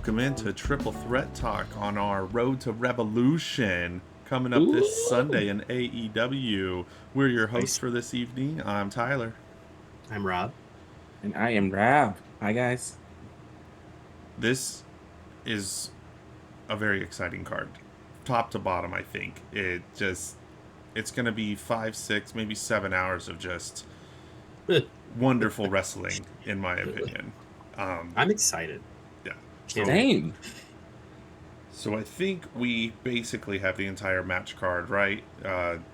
welcome into Triple Threat Talk on our Road to Revolution coming up this Sunday in AEW. We're your hosts for this evening. I'm Tyler. I'm Rob. And I am Rab. Hi, guys. This is a very exciting card. Top to bottom, I think. It's going to be 5, 6, maybe 7 hours of just wonderful wrestling, in my opinion. I'm excited. Yeah. Same. So I think we basically have the entire match card, right?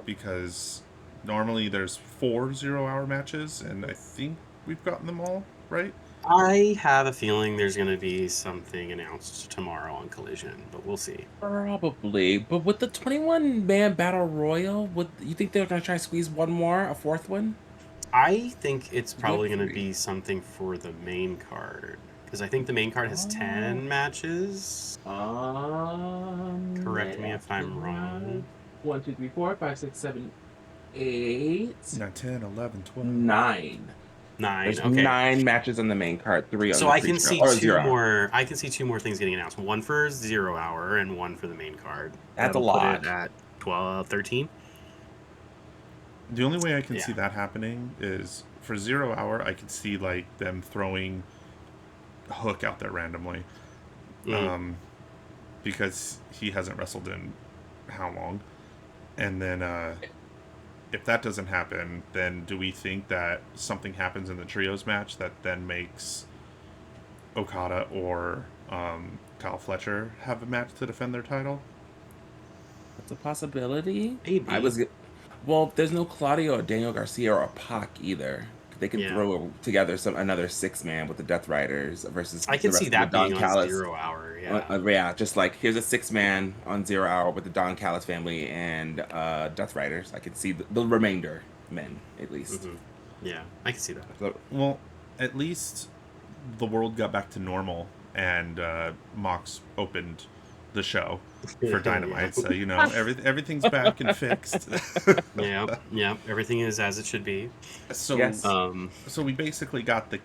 Because normally there's 4 0-hour matches, and I think we've gotten them all, right? I have a feeling there's going to be something announced tomorrow on Collision, but we'll see. Probably. But with the 21-man Battle Royal, you think they're going to try to squeeze one more, a fourth one? I think it's probably going to be something for the main card. Because I think the main card has 10 matches. Correct me if I'm wrong. 1, 2, 3, 4, 5, 6, 7, 8. 10, 11, 12. 9. There's okay. 9 matches on the main card, 3 on so the I can see two more. I can see 2 more things getting announced. 1 for 0 hour and 1 for the main card. That's That'll a lot. Put it at 12, 13. The only way I can see that happening is for 0 hour. I could see like them throwing Hook out there randomly, because he hasn't wrestled in how long, and then if that doesn't happen, then do we think that something happens in the trios match that then makes Okada or Kyle Fletcher have a match to defend their title? That's a possibility. Maybe. Well, there's no Claudio or Daniel Garcia or Pac either. They can throw together another 6-man with the Death Riders versus. I can see that being on 0 hour. Yeah, just like here's a 6-man on 0 hour with the Don Callis family and Death Riders. I can see the remainder men at least. Mm-hmm. Yeah, I can see that. Well, at least the world got back to normal, and Mox opened the show for Dynamite, so everything's back and fixed. yeah, everything is as it should be. So, yes. So we basically got the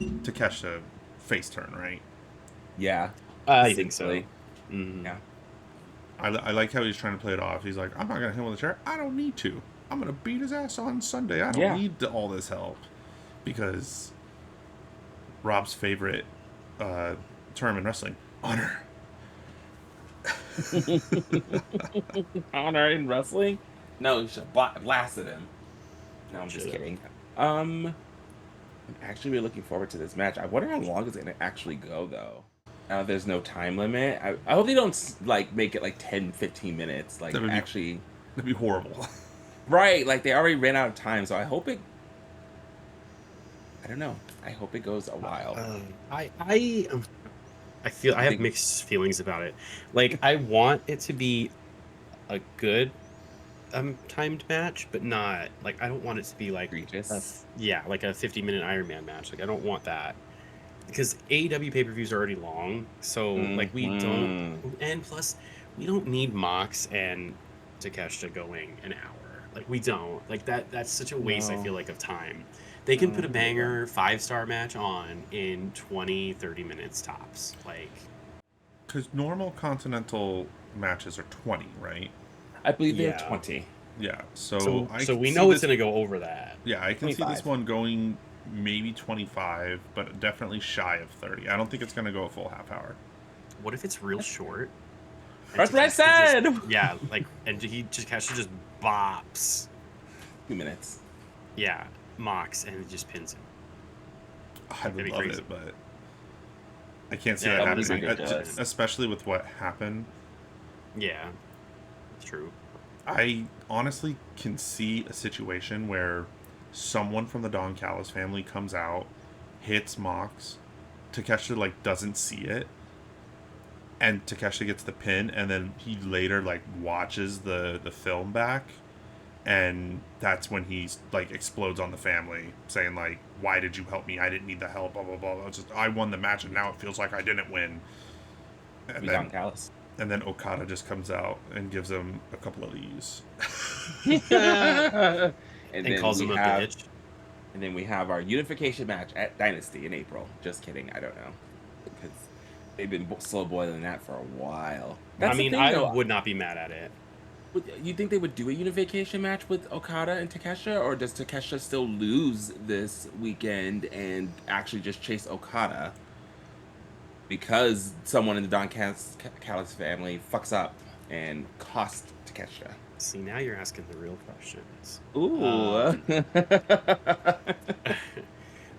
Takeshita face turn, right? Yeah, I think so. Mm-hmm. Yeah, I like how he's trying to play it off. He's like, I'm not gonna hit him with a chair. I don't need to. I'm gonna beat his ass on Sunday. I don't need all this help, because Rob's favorite term in wrestling, honor. Honor in wrestling? No, you should blast at him. No, I'm just kidding. I'm actually really looking forward to this match. I wonder how long it's gonna actually go, though. There's no time limit. I hope they don't make it 10-15 minutes. That'd be horrible. Right, they already ran out of time, so I hope it. I don't know. I hope it goes a while. I have mixed feelings about it. I want it to be a good timed match, but not I don't want it to be egregious. a 50-minute Iron Man match. I don't want that, because AEW pay-per-views are already long, so we don't, and plus we don't need Mox and Takeshita going an hour. We don't that's such a waste. I feel of time. They can put a banger 5-star match on in 20-30 minutes tops. Because normal Continental matches are 20, right? I believe they're 20. Yeah, so we know it's going to go over that. Yeah, I can 25. See this one going maybe 25, but definitely shy of 30. I don't think it's going to go a full half hour. What if it's real short? That's what I said! And Takeshita just bops. 2 minutes. Yeah. Mox and it just pins him. I would love it, but I can't see that happening, especially with what happened. Yeah, it's true. I honestly can see a situation where someone from the Don Callis family comes out, hits Mox, Takeshita doesn't see it, and Takeshita gets the pin, and then he later watches the film back. And that's when he explodes on the family, saying "Why did you help me? I didn't need the help." Blah blah blah. I won the match, and now it feels like I didn't win. And then Okada just comes out and gives him a couple of these, and calls him a bitch. And then we have our unification match at Dynasty in April. Just kidding. I don't know, because they've been slow boiling that for a while. I That's the mean, thing, I though. would not be mad at it. You think they would do a unification match with Okada and Takeshita, or does Takeshita still lose this weekend and actually just chase Okada because someone in the Don Callis family fucks up and costs Takeshita? See, now you're asking the real questions. Ooh.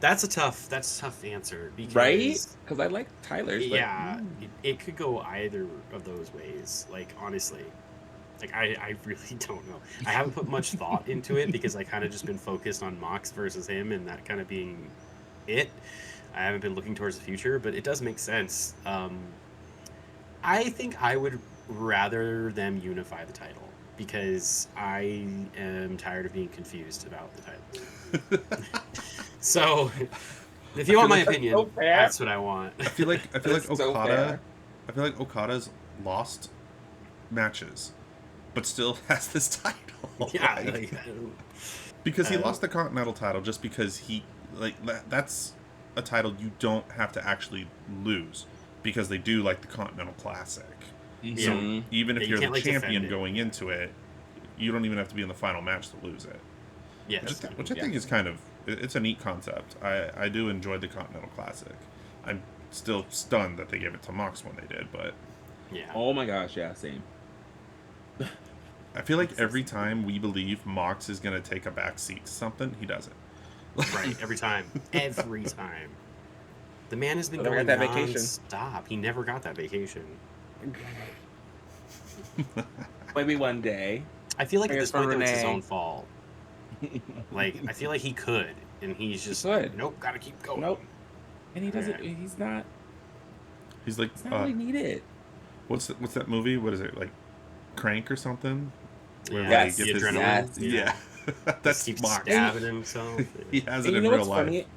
That's a tough answer because Right? Because I like Tyler's. Yeah, it could go either of those ways. Like, honestly, like I really don't know. I haven't put much thought into it because I kind of just been focused on Mox versus him and that kind of being it. I haven't been looking towards the future, but it does make sense. I think I would rather them unify the title because I am tired of being confused about the title. So, if you want my opinion, so that's what I want. I feel like That's so Okada. fair. I feel like Okada's lost matches, but still has this title. Yeah, Like, because he lost the Continental title just because he that's a title you don't have to actually lose because they do like the Continental Classic. So even if Yeah, you you're the can't, like, defend champion it. going into it, you don't even have to be in the final match to lose it. Yes. Which I think is kind of it's a neat concept. I do enjoy the Continental Classic. I'm still stunned that they gave it to Mox when they did, but Yeah. Oh my gosh, yeah, same. I feel like every time we believe Mox is going to take a back seat to something, he does it. Right. Every time. Every time. The man has been Never going got that vacation. non-stop. He never got that vacation. Maybe one day. I feel like at this Prayers for point, though, it's his Renee. own fault. Like, I feel like he could, and he's just could. nope, gotta keep going. Nope. And he doesn't. He's not. He's like, It's not really needed. what's that movie? What is it, like Crank or something? Where Yeah, Yes, they the get adrenaline. this, yeah. Just That's keeps Mox. stabbing himself. He has it And you in know real what's life. funny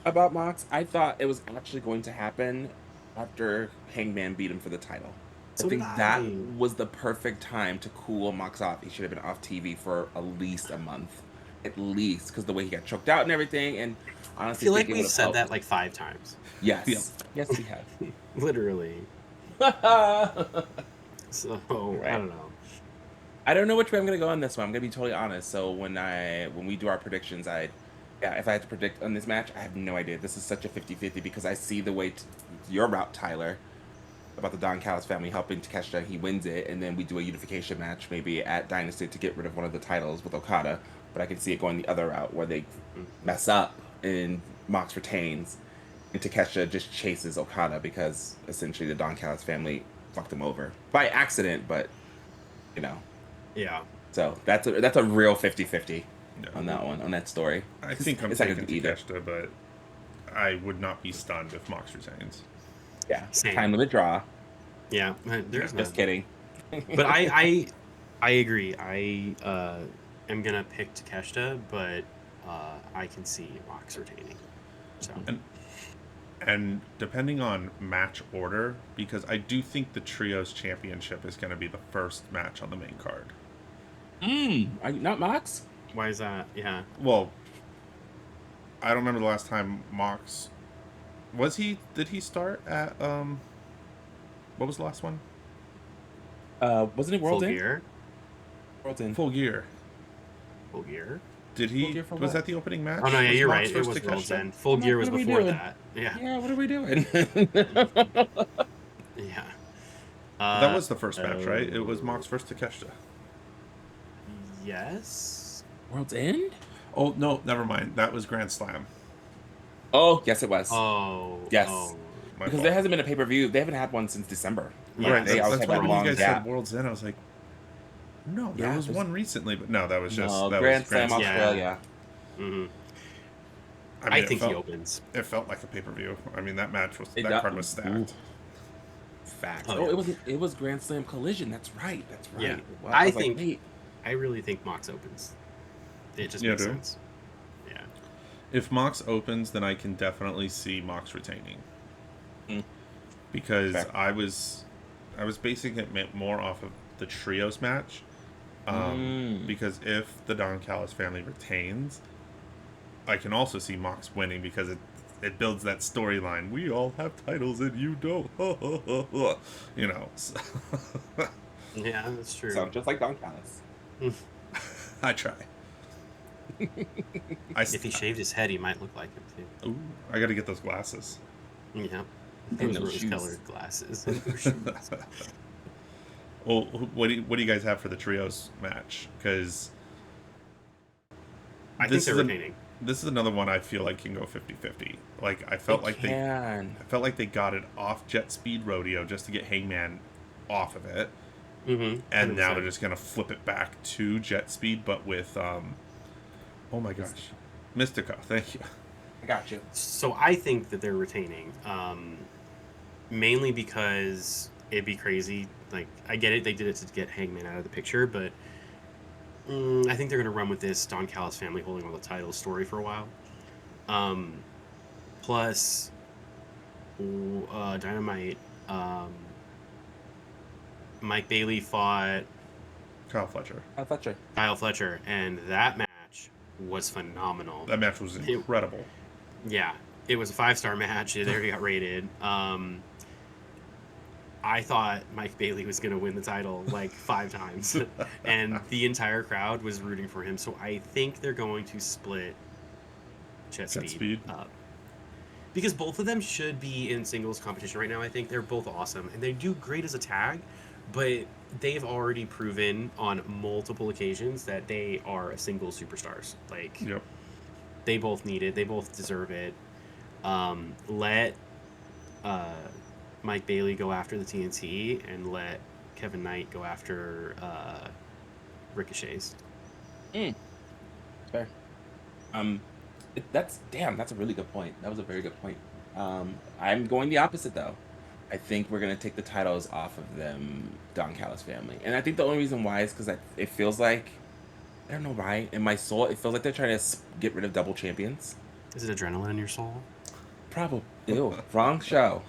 about Mox? I thought it was actually going to happen after Hangman beat him for the title. So I think did that I. was the perfect time to cool Mox off. He should have been off TV for at least a month. At least, because the way he got choked out and everything. And I honestly, feel like think it we've would've said helped. that like 5 times. Yes. Yep. Yes, we have. Literally. So, I don't know. I don't know which way I'm gonna go on this one. I'm gonna be totally honest. So when we do our predictions, if I had to predict on this match, I have no idea. This is such a 50-50 because I see the way your route, Tyler, about the Don Callis family helping Takeshita. He wins it, and then we do a unification match maybe at Dynasty to get rid of one of the titles with Okada. But I can see it going the other route where they mess up and Mox retains, and Takeshita just chases Okada because essentially the Don Callis family fucked him over by accident, but you know. Yeah. So that's a real 50-50 Yeah. on that one, on that story. I think I'm It's not taking gonna be either. Takeshita, but I would not be stunned if Mox retains. Yeah, Same. time limit draw. Yeah. There's Just kidding. But I agree. I am gonna pick Takeshita, but I can see Mox retaining. So And depending on match order, because I do think the Trios Championship is going to be the first match on the main card. Not Mox? why is that? Yeah. Well, I don't remember the last time Mox did he start at what was the last one? Wasn't it World's Full End? gear. World's End. Full Gear. Full gear. Did Full he Gear for was what? that the opening match? Oh no, yeah, you're Mox right. It versus was World's Takeshita? End. Full I'm gear like, was what are we before doing? that. Yeah. Yeah, what are we doing? Yeah. That was the first match, right? It was Mox versus Takeshita. Yes. World's End? Oh no, never mind. That was Grand Slam. Oh, yes, it was. Oh. Yes. Oh. My Because fault. there hasn't been a pay-per-view. They haven't had one since December. Yeah, Right, They always that's have why that when you long guys gap. said World's End, I was like, no, there Yeah, was there's- one recently, but no, that was just No, that Grand was Slam Slam. Yeah. Australia. hmm I, I mean, think he opens. It felt like a pay per view. I mean, that match was It that does- card was stacked. Ooh. Facts. Oh, Oh, yeah. it was Grand Slam Collision. That's right. Yeah. Wow, I was like, think- wait. I really think Mox opens. It just Yeah, makes dude. sense. Yeah. If Mox opens, then I can definitely see Mox retaining. Mm. Because Fair. I was basing it more off of the trios match. Because if the Don Callis family retains, I can also see Mox winning because it builds that storyline. We all have titles and you don't. You know. So Yeah, that's true. Sounds just like Don Callis. I try. If he shaved his head, he might look like him too. Ooh, I got to get those glasses. Yeah, And those no shoes. rose-colored glasses. And no shoes. Well, what do you guys have for the trios match? Because I think they're retaining. This is another one I feel like can go 50-50. Like I felt like they got it off Jet Speed Rodeo just to get Hangman off of it. Mm-hmm. And now they're just gonna flip it back to Jet Speed, but with oh my gosh, Mystico. Thank you. I got you. So I think that they're retaining, mainly because it'd be crazy. Like, I get it, they did it to get Hangman out of the picture, but I think they're gonna run with this Don Callis family holding all the titles story for a while. Plus, Dynamite. Mike Bailey fought Kyle Fletcher. Kyle Fletcher, and that match was phenomenal. That match was incredible. It was a 5-star match. It already got rated. I thought Mike Bailey was going to win the title like 5 times, and the entire crowd was rooting for him. So I think they're going to split Jet Speed up. Because both of them should be in singles competition right now. I think they're both awesome, and they do great as a tag. But they've already proven on multiple occasions that they are singles superstars. Like, yep. They both need it. They both deserve it. Let Mike Bailey go after the TNT, and let Kevin Knight go after Ricochet's. Fair. That's a really good point. That was a very good point. I'm going the opposite though. I think we're going to take the titles off of them, Don Callis family. And I think the only reason why is because it feels like, I don't know why, in my soul, it feels like they're trying to get rid of double champions. Is it adrenaline in your soul? Probably. Ew, wrong show.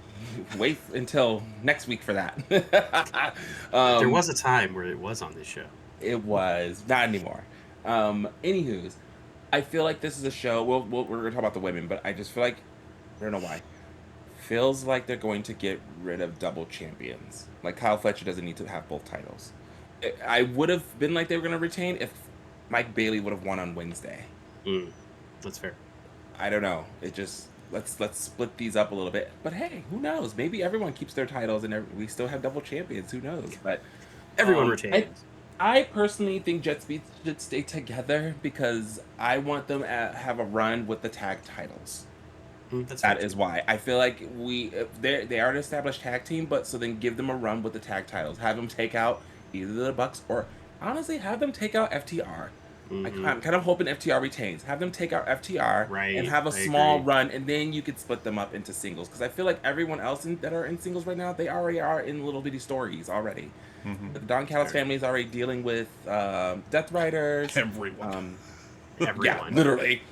Wait until next week for that. There was a time where it was on this show. It was. Not anymore. Anywho's, I feel like this is a show, we're going to talk about the women, but I just feel like, I don't know why, feels like they're going to get rid of double champions. Like, Kyle Fletcher doesn't need to have both titles. I would have been like they were going to retain if Mike Bailey would have won on Wednesday. That's fair. I don't know. It just, let's split these up a little bit. But hey, who knows? Maybe everyone keeps their titles and we still have double champions. Who knows? But everyone retains. I personally think Jet Speed should stay together because I want them to have a run with the tag titles. That is why I feel like they are an established tag team, but so then give them a run with the tag titles. Have them take out either the Bucks or honestly have them take out FTR. I'm kind of hoping FTR retains. Have them take out FTR and have a small run, and then you could split them up into singles. Because I feel like everyone else that are in singles right now, they already are in little bitty stories already. The Don Callis family is already dealing with Death Riders. Everyone. Yeah, literally.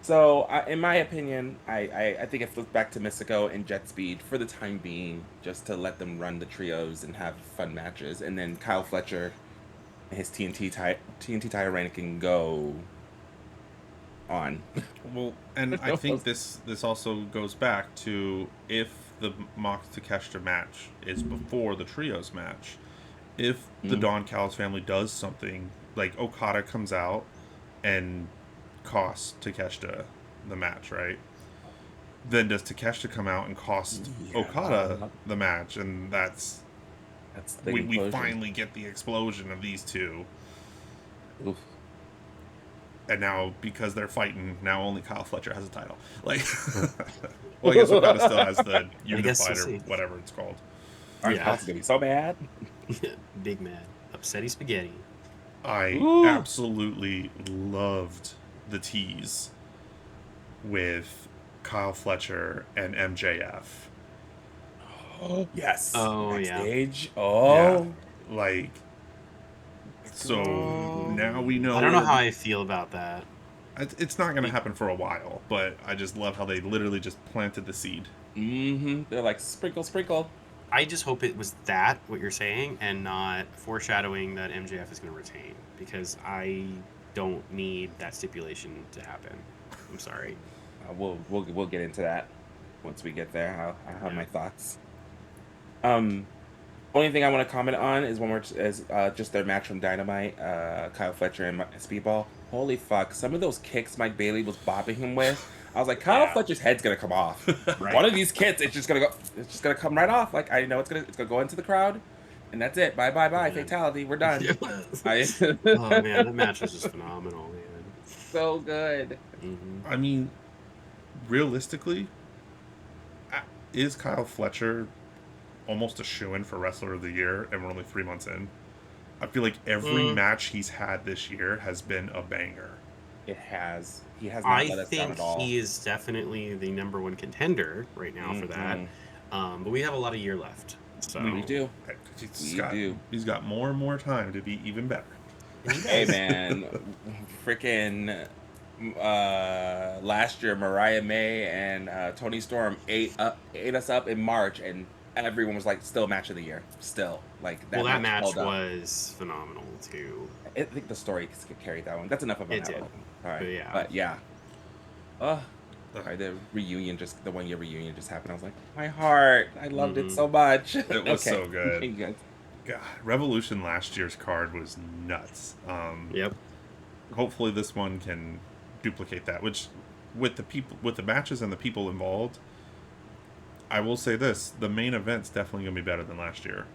So, in my opinion, I think it flips back to Mystico and Jet Speed for the time being, just to let them run the trios and have fun matches. And then Kyle Fletcher and his TNT title reign can go on. Well, and I think this also goes back to if the Mox Takeshita match is before the trios match, if the Don Callis family does something, like Okada comes out and costs Takeshita the match, right? Then does Takeshita come out and cost Okada the match, and that's we finally get the explosion of these two. Oof. And now, because they're fighting, now only Kyle Fletcher has a title. Like, well, I guess Okada still has the Unified or whatever it's called. That's gonna be so mad. Big mad. Upsetty spaghetti. I absolutely loved the tease with Kyle Fletcher and MJF. Oh, yes. Oh, Backstage. yeah. Oh. Yeah. Like, so now we know. I don't know how I feel about that. It's not going to happen for a while, but I just love how they literally just planted the seed. They're like, sprinkle, sprinkle. I just hope it was what you're saying, and not foreshadowing that MJF is going to retain, because I don't need that stipulation to happen. I'm sorry. We'll get into that once we get there. I'll have my thoughts. Only thing I want to comment on is just their match from Dynamite, Kyle Fletcher and Speedball. Holy fuck! Some of those kicks Mike Bailey was bopping him with, I was like, Kyle Fletcher's head's gonna come off. Right. One of these kicks, it's just gonna come right off. Like I know it's gonna go into the crowd, and that's it. Bye, fatality. We're done. Oh man, that match was just phenomenal, man. So good. I mean, realistically, is Kyle Fletcher almost a shoo-in for Wrestler of the Year, and we're only 3 months in? I feel like every match he's had this year has been a banger. It has. He has not let us down at all. I think he is definitely the #1 contender right now for that. But we have a lot of year left. So we do. He's got more and more time to be even better. Hey man, freaking last year Mariah May and Toni Storm ate us up in March, and everyone was like, still match of the year. Still. Like that. Well, that match was phenomenal too. I think the story carried that one. That's enough of it. Did. All right. But yeah. The reunion, the 1 year reunion just happened. I was like, my heart. I loved it so much. It was so good. God, Revolution last year's card was nuts. Yep. Hopefully this one can duplicate that. Which, with the matches and the people involved, I will say this: the main event's definitely gonna be better than last year.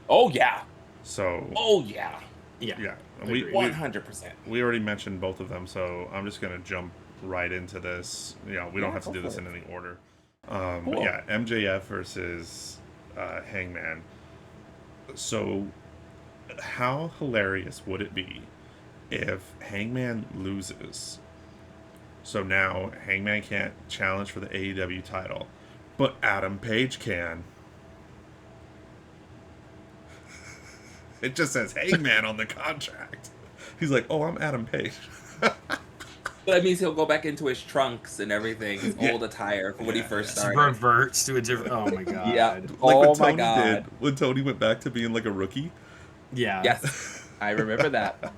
Oh yeah. So. Oh yeah. Yeah. 100%. We already mentioned both of them, so I'm just gonna jump right into this. We don't have to do this in any order. Cool. But yeah, MJF versus Hangman. So, how hilarious would it be if Hangman loses? So now Hangman can't challenge for the AEW title, but Adam Page can. It just says Hangman on the contract. He's like, oh, I'm Adam Page. That means he'll go back into his trunks and everything, his old attire from when he first started. Reverts to a different. Oh my god. Yeah. Like when Tony did when Tony went back to being like a rookie. Yeah. Yes. I remember that.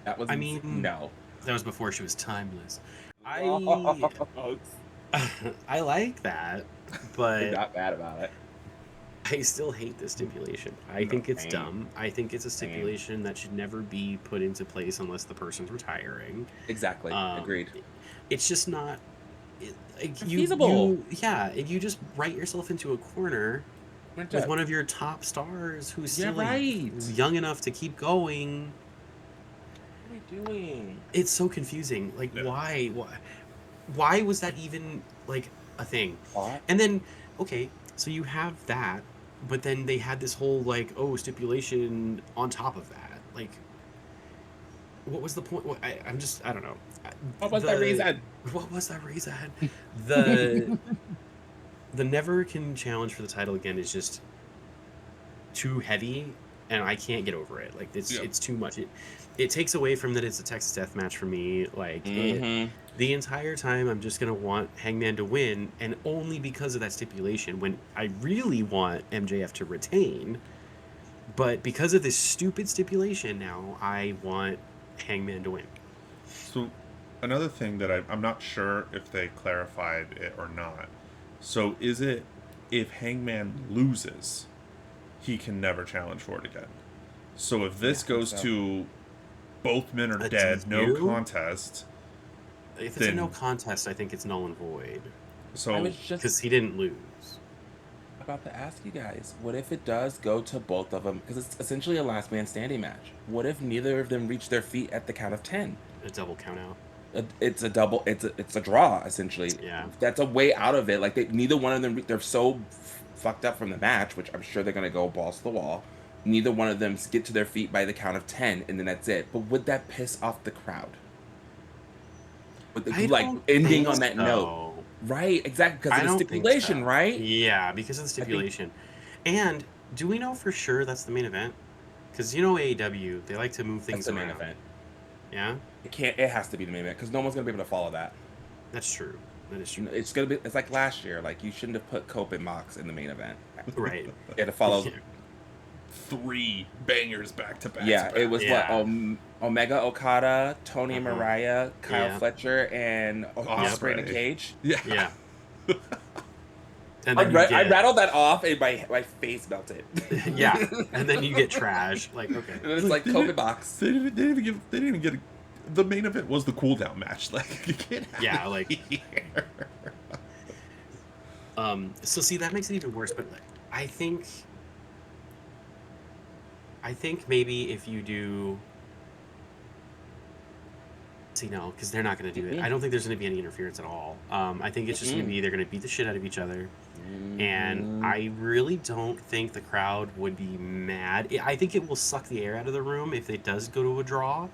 That was. No. That was before she was timeless. I like that, but I'm not bad about it. I still hate the stipulation. I think it's dumb. I think it's a stipulation that should never be put into place unless the person's retiring. Exactly. Agreed. It's just not feasible. If you just write yourself into a corner with one of your top stars who's still young enough to keep going. What are you doing? It's so confusing. Like, why was that even like a thing? What? And then, okay, so you have that. But then they had this whole stipulation on top of that. Like, what was the point? I don't know. What was that reason? What was that reason? The never can challenge for the title again is just too heavy, and I can't get over it. Like it's too much. It takes away from that it's a Texas death match for me. Like the entire time I'm just gonna want Hangman to win, and only because of that stipulation, when I really want MJF to retain. But because of this stupid stipulation now, I want Hangman to win. So another thing that I'm not sure if they clarified it or not. So is it if Hangman loses, he can never challenge for it again? So if this goes to both men are dead, no contest. If it's a no contest, I think it's null and void. So because he didn't lose. About to ask you guys, what if it does go to both of them? Because it's essentially a last man standing match. What if neither of them reach their feet at the count of 10? A double count out. It's a double. It's a draw essentially. Yeah. That's a way out of it. Like neither one of them. They're so fucked up from the match, which I'm sure they're gonna go balls to the wall. Neither one of them get to their feet by the count of 10, and then that's it. But would that piss off the crowd? Ending on that note. Right, exactly, because of the stipulation, right? Yeah, because of the stipulation. And do we know for sure that's the main event? Because AEW, they like to move things around. That's the main event. Yeah? It has to be the main event, because no one's going to be able to follow that. That's true. That is true. It's like last year. Like, you shouldn't have put Cope and Mox in the main event. Right. You had to follow 3 bangers back to back. Yeah, it was Yeah. what Omega Okada, Tony and Mariah, Kyle Yeah. Fletcher, and Osprey in a Ospreay. cage. Yeah. Yeah. And I, then you I get rattled that off, and my face melted. yeah, and then you get trash. Like, okay, And it's like COVID box. They didn't even get. The main event was the cool down match. Like, you can't have yeah, it like here. So see, that makes it even worse. But I think maybe if you do, see, no, because they're not going to do it. I don't think there's going to be any interference at all. I think it's just going to be they're going to beat the shit out of each other, and I really don't think the crowd would be mad. I think it will suck the air out of the room if it does go to a draw,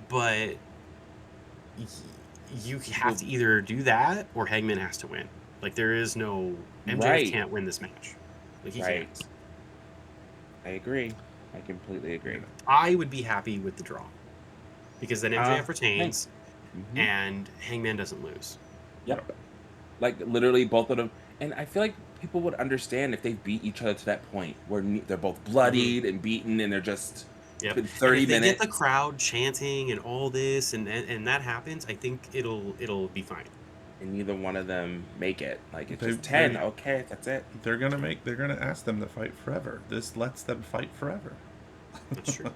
but you have to either do that or Hangman has to win. Like, there is no MJF can't win this match. Like, he can't. I agree. I completely agree. I would be happy with the draw because then MJF retains and Hangman doesn't lose. Yep. Like, literally both of them. And I feel like people would understand if they beat each other to that point where they're both bloodied and beaten and they're just been 30 and if they minutes. get the crowd chanting and all this and that happens, I think it'll be fine. And neither one of them make it. Like, it's just 10. Okay, that's it. They're gonna ask them to fight forever. This lets them fight forever. That's true.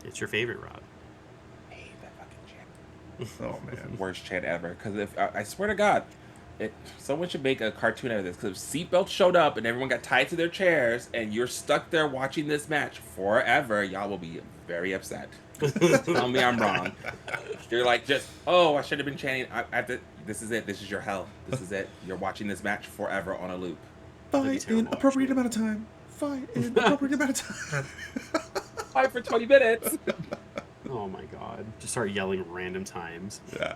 It's your favorite, Rob. I hate that fucking chant. Oh man, Worst chant ever. Because if I swear to God, someone should make a cartoon out of this. Because if seatbelts showed up and everyone got tied to their chairs and you're stuck there watching this match forever, y'all will be very upset. Tell me I'm wrong. You're like, I should have been chanting. I have to. This is it. This is your hell. This is it. You're watching this match forever on a loop. fight in appropriate amount of time. Fight in appropriate amount of time. Fight for 20 minutes. Oh my God! Just start yelling random times. Yeah.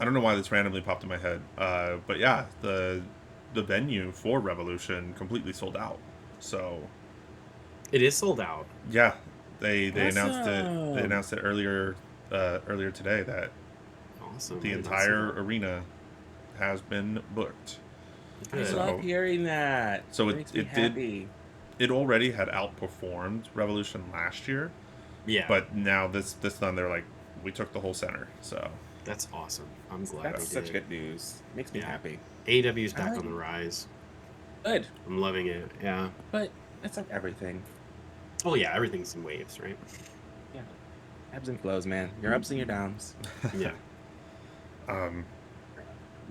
I don't know why this randomly popped in my head, but yeah, the venue for Revolution completely sold out. So it is sold out. Yeah, they announced it. Awesome. They announced it earlier today that the entire arena has been booked. I love hearing that. So it already had outperformed Revolution last year. Yeah. But now this time they're like, we took the whole center. So that's awesome. I'm glad. That's such good news. Makes me happy. AEW is back on the rise. Good. I'm loving it. Yeah. But it's like everything. Oh yeah, everything's in waves, right? Yeah. Ebbs and flows, man. Your ups and your downs. Yeah.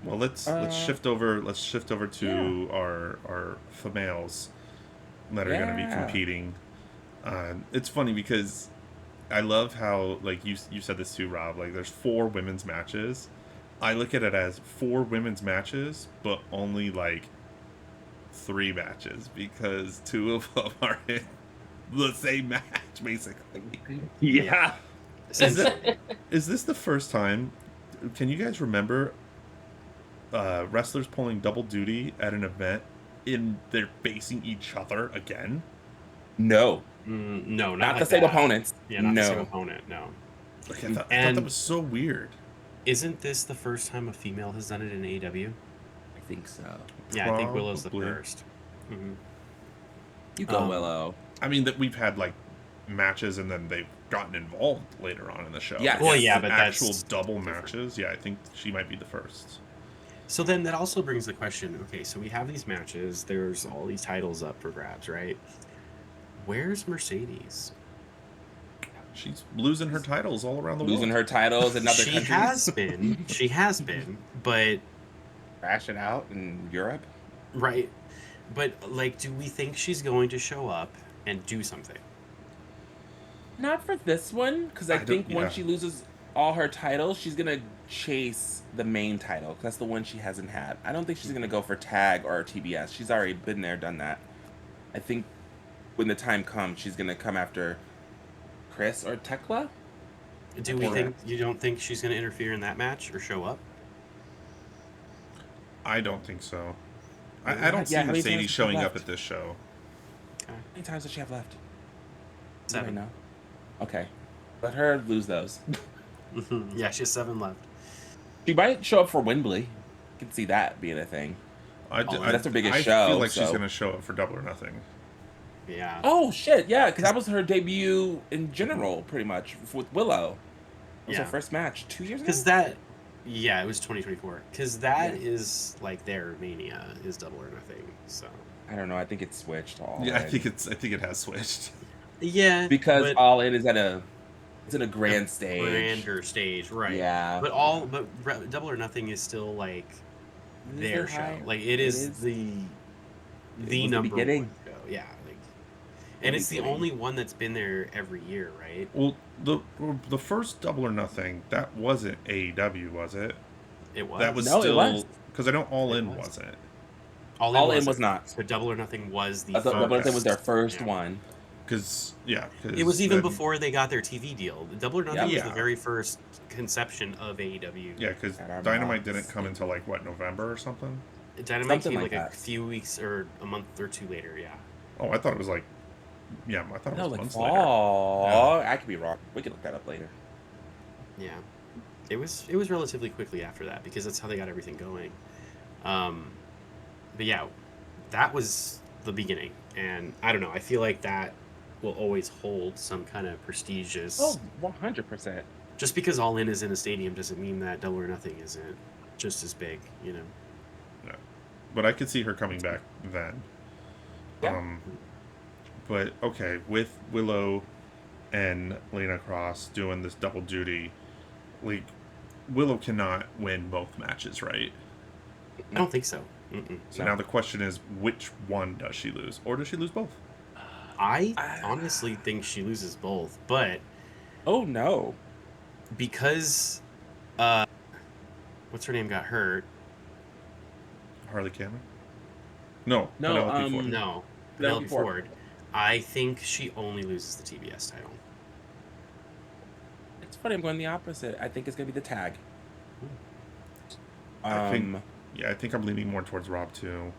Well, let's shift over. Let's shift over to our females that are going to be competing. It's funny because I love how, like, you said this too, Rob. Like, there's 4 women's matches. I look at it as 4 women's matches, but only like 3 matches because 2 of them are in the same match, basically. Yeah. Is this the first time? Can you guys remember wrestlers pulling double duty at an event they're facing each other again? No. No, not like the same that. opponents. Yeah, not the same opponent, no. Like, I thought that was so weird. Isn't this the first time a female has done it in AEW? I think so. Yeah, I think Willow's the first. Mm-hmm. You go, Willow. I mean, that we've had like matches and then they've gotten involved later on in the show. Yeah, well, yeah, but actual that's double matches. Yeah, I think she might be the first. So then that also brings the question, okay, so we have these matches, there's all these titles up for grabs, right? Where's Mercedes? She's losing her titles all around the world. Losing her titles in other countries. She has been, but... Crash it out in Europe? Right. But, like, do we think she's going to show up and do something? Not for this one, because I think once she loses all her titles, she's going to chase the main title. That's the one she hasn't had. I don't think she's going to go for tag or TBS. She's already been there, done that. I think when the time comes, she's going to come after Chris or Tekla. You don't think she's going to interfere in that match or show up? I don't think so. I don't see Mercedes showing up at this show. Okay. How many times does she have left? 7. Now. Okay. Let her lose those. Yeah, she has 7 left. She might show up for Wembley. You can see that being a thing. That's her biggest I show. feel like she's gonna show up for Double or Nothing. Yeah. Oh shit, yeah, because that was her debut in general, pretty much with Willow. It was her first match 2 years ago. Because that, it was 2024. Because that is like their Mania is Double or Nothing. So I don't know. I think it's switched all. Yeah, I think it has switched. Yeah, because All In is it's in a grand stage. Grander stage, right? Yeah. But Double or Nothing is still like their show. Like it is the number one show. Yeah, like, and it's the only one that's been there every year, right? Well, the first Double or Nothing, that wasn't AEW, was it? It was. That was no, still because I know All In wasn't. All In was not. So Double or Nothing was the Double or Nothing was their first one. Because it was even before they got their TV deal. Double or Nothing was the very first conception of AEW. Yeah, because Dynamite didn't come until like what, November or something. Dynamite came like a few weeks or a month or two later. Yeah. Oh, I thought it was like. Yeah, I thought it was months later. Oh, I could be wrong. We can look that up later. Yeah, it was relatively quickly after that because that's how they got everything going. But yeah, that was the beginning, and I don't know. I feel like that will always hold some kind of prestigious. Oh, 100%. Just because All In is in a stadium doesn't mean that Double or Nothing isn't just as big, you know. No, but I could see her coming back then. Yeah. But okay, with Willow and Lena Cross doing this double duty, like Willow cannot win both matches, right? I don't think so. So now the question is, which one does she lose, or does she lose both? I honestly think she loses both, but oh no, because what's her name got hurt? Harley Cameron? No, Penelope Ford. I think she only loses the TBS title. It's funny. I'm going the opposite. I think it's gonna be the tag. I think I'm leaning more towards Rob too.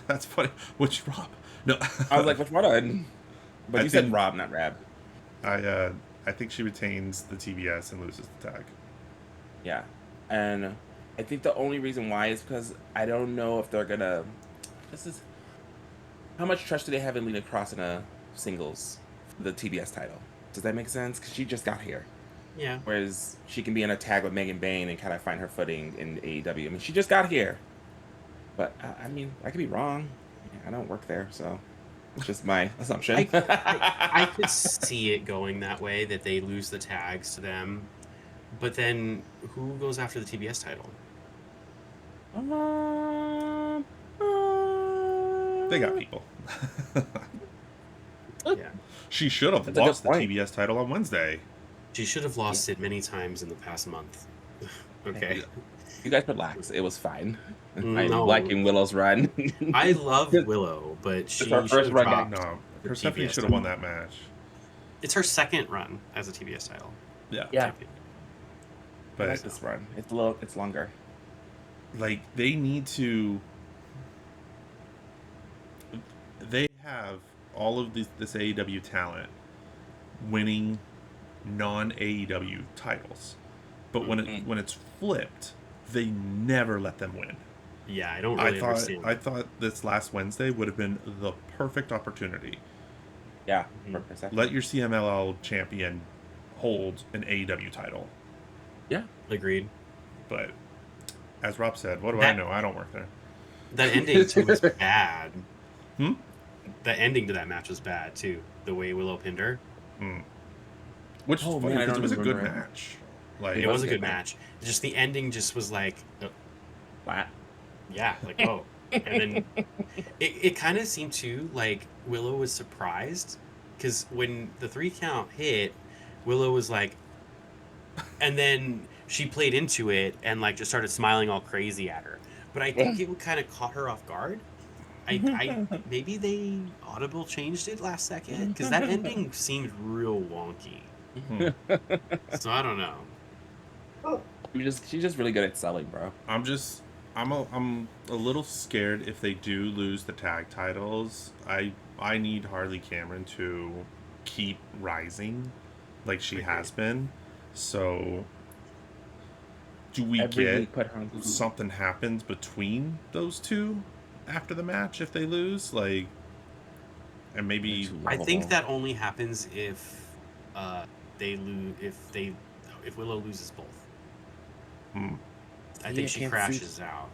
That's funny. Which Rob? No, I was like, which one? But you said Rob, not Rab. I think she retains the TBS and loses the tag. Yeah, and I think the only reason why is because I don't know if they're gonna. How much trust do they have in Lena Cross in a singles, the TBS title? Does that make sense? Because she just got here. Yeah. Whereas she can be in a tag with Megan Bayne and kind of find her footing in AEW. I mean, she just got here. But, I mean, I could be wrong. I don't work there, so it's just my assumption. I could see it going that way, that they lose the tags to them. But then, who goes after the TBS title? They got people. Yeah. She should have lost the TBS title on Wednesday. She should have lost it many times in the past month. Okay. You guys relax. It was fine. No. I'm liking Willow's run. I love Willow, but she her first run. No, her Stephanie should have won that match. It's her second run as a TBS title. Yeah. Champion. But I like this run. It's longer. Like they need to. They have all of this AEW talent winning non-AEW titles, but when it's flipped, they never let them win. Yeah, I don't really understand. I thought this last Wednesday would have been the perfect opportunity. Yeah, let your CMLL champion hold an AEW title. Yeah, agreed. But as Rob said, what do I know? I don't work there. That ending too was bad. The ending to that match was bad too. The way Willow pinned her. Which is funny because it was a good match. Like it was a good match. Just the ending just was like flat. Yeah, like oh. And then it kind of seemed too like Willow was surprised because when the 3 count hit, Willow was like, and then she played into it and like just started smiling all crazy at her. But I think it kind of caught her off guard. I maybe they audible changed it last second because that ending seemed real wonky. So I don't know. She's just really good at selling, bro. I'm a little scared if they do lose the tag titles. I need Harley Cameron to keep rising like she has been. So do we every get week put her on something happens between those two after the match if they lose? Like, and maybe I think that only happens if they lose. If Willow loses both. I think she crashes out.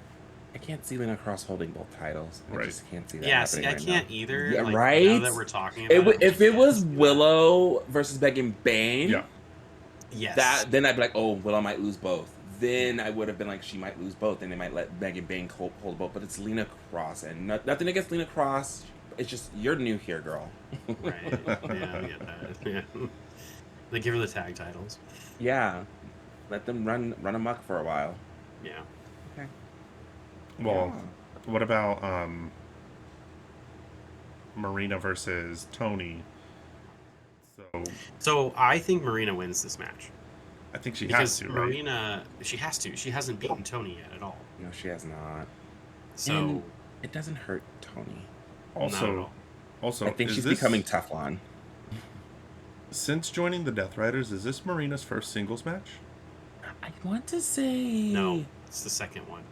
I can't see Lena Cross holding both titles. I just can't see that. Yeah, happening I can't now. either. Yeah, like, right. Now that we're talking about if it was Willow versus Megan Bane, yeah, yes, then I'd be like, oh, Willow might lose both. Then I would have been like, she might lose both, and they might let Megan Bane hold both. But it's Lena Cross, and nothing against Lena Cross. It's just you're new here, girl. Right. Yeah, I get that. Yeah. They give her the tag titles. Yeah, let them run amok for a while. Yeah. Okay. Well, what about Marina versus Tony? So I think Marina wins this match. I think she because has to, right? Marina, she has to. She hasn't beaten Tony yet at all. No, she has not. So and it doesn't hurt Tony. Also, I think she's becoming Teflon. Since joining the Death Riders, is this Marina's first singles match? I want to say no. It's the second one.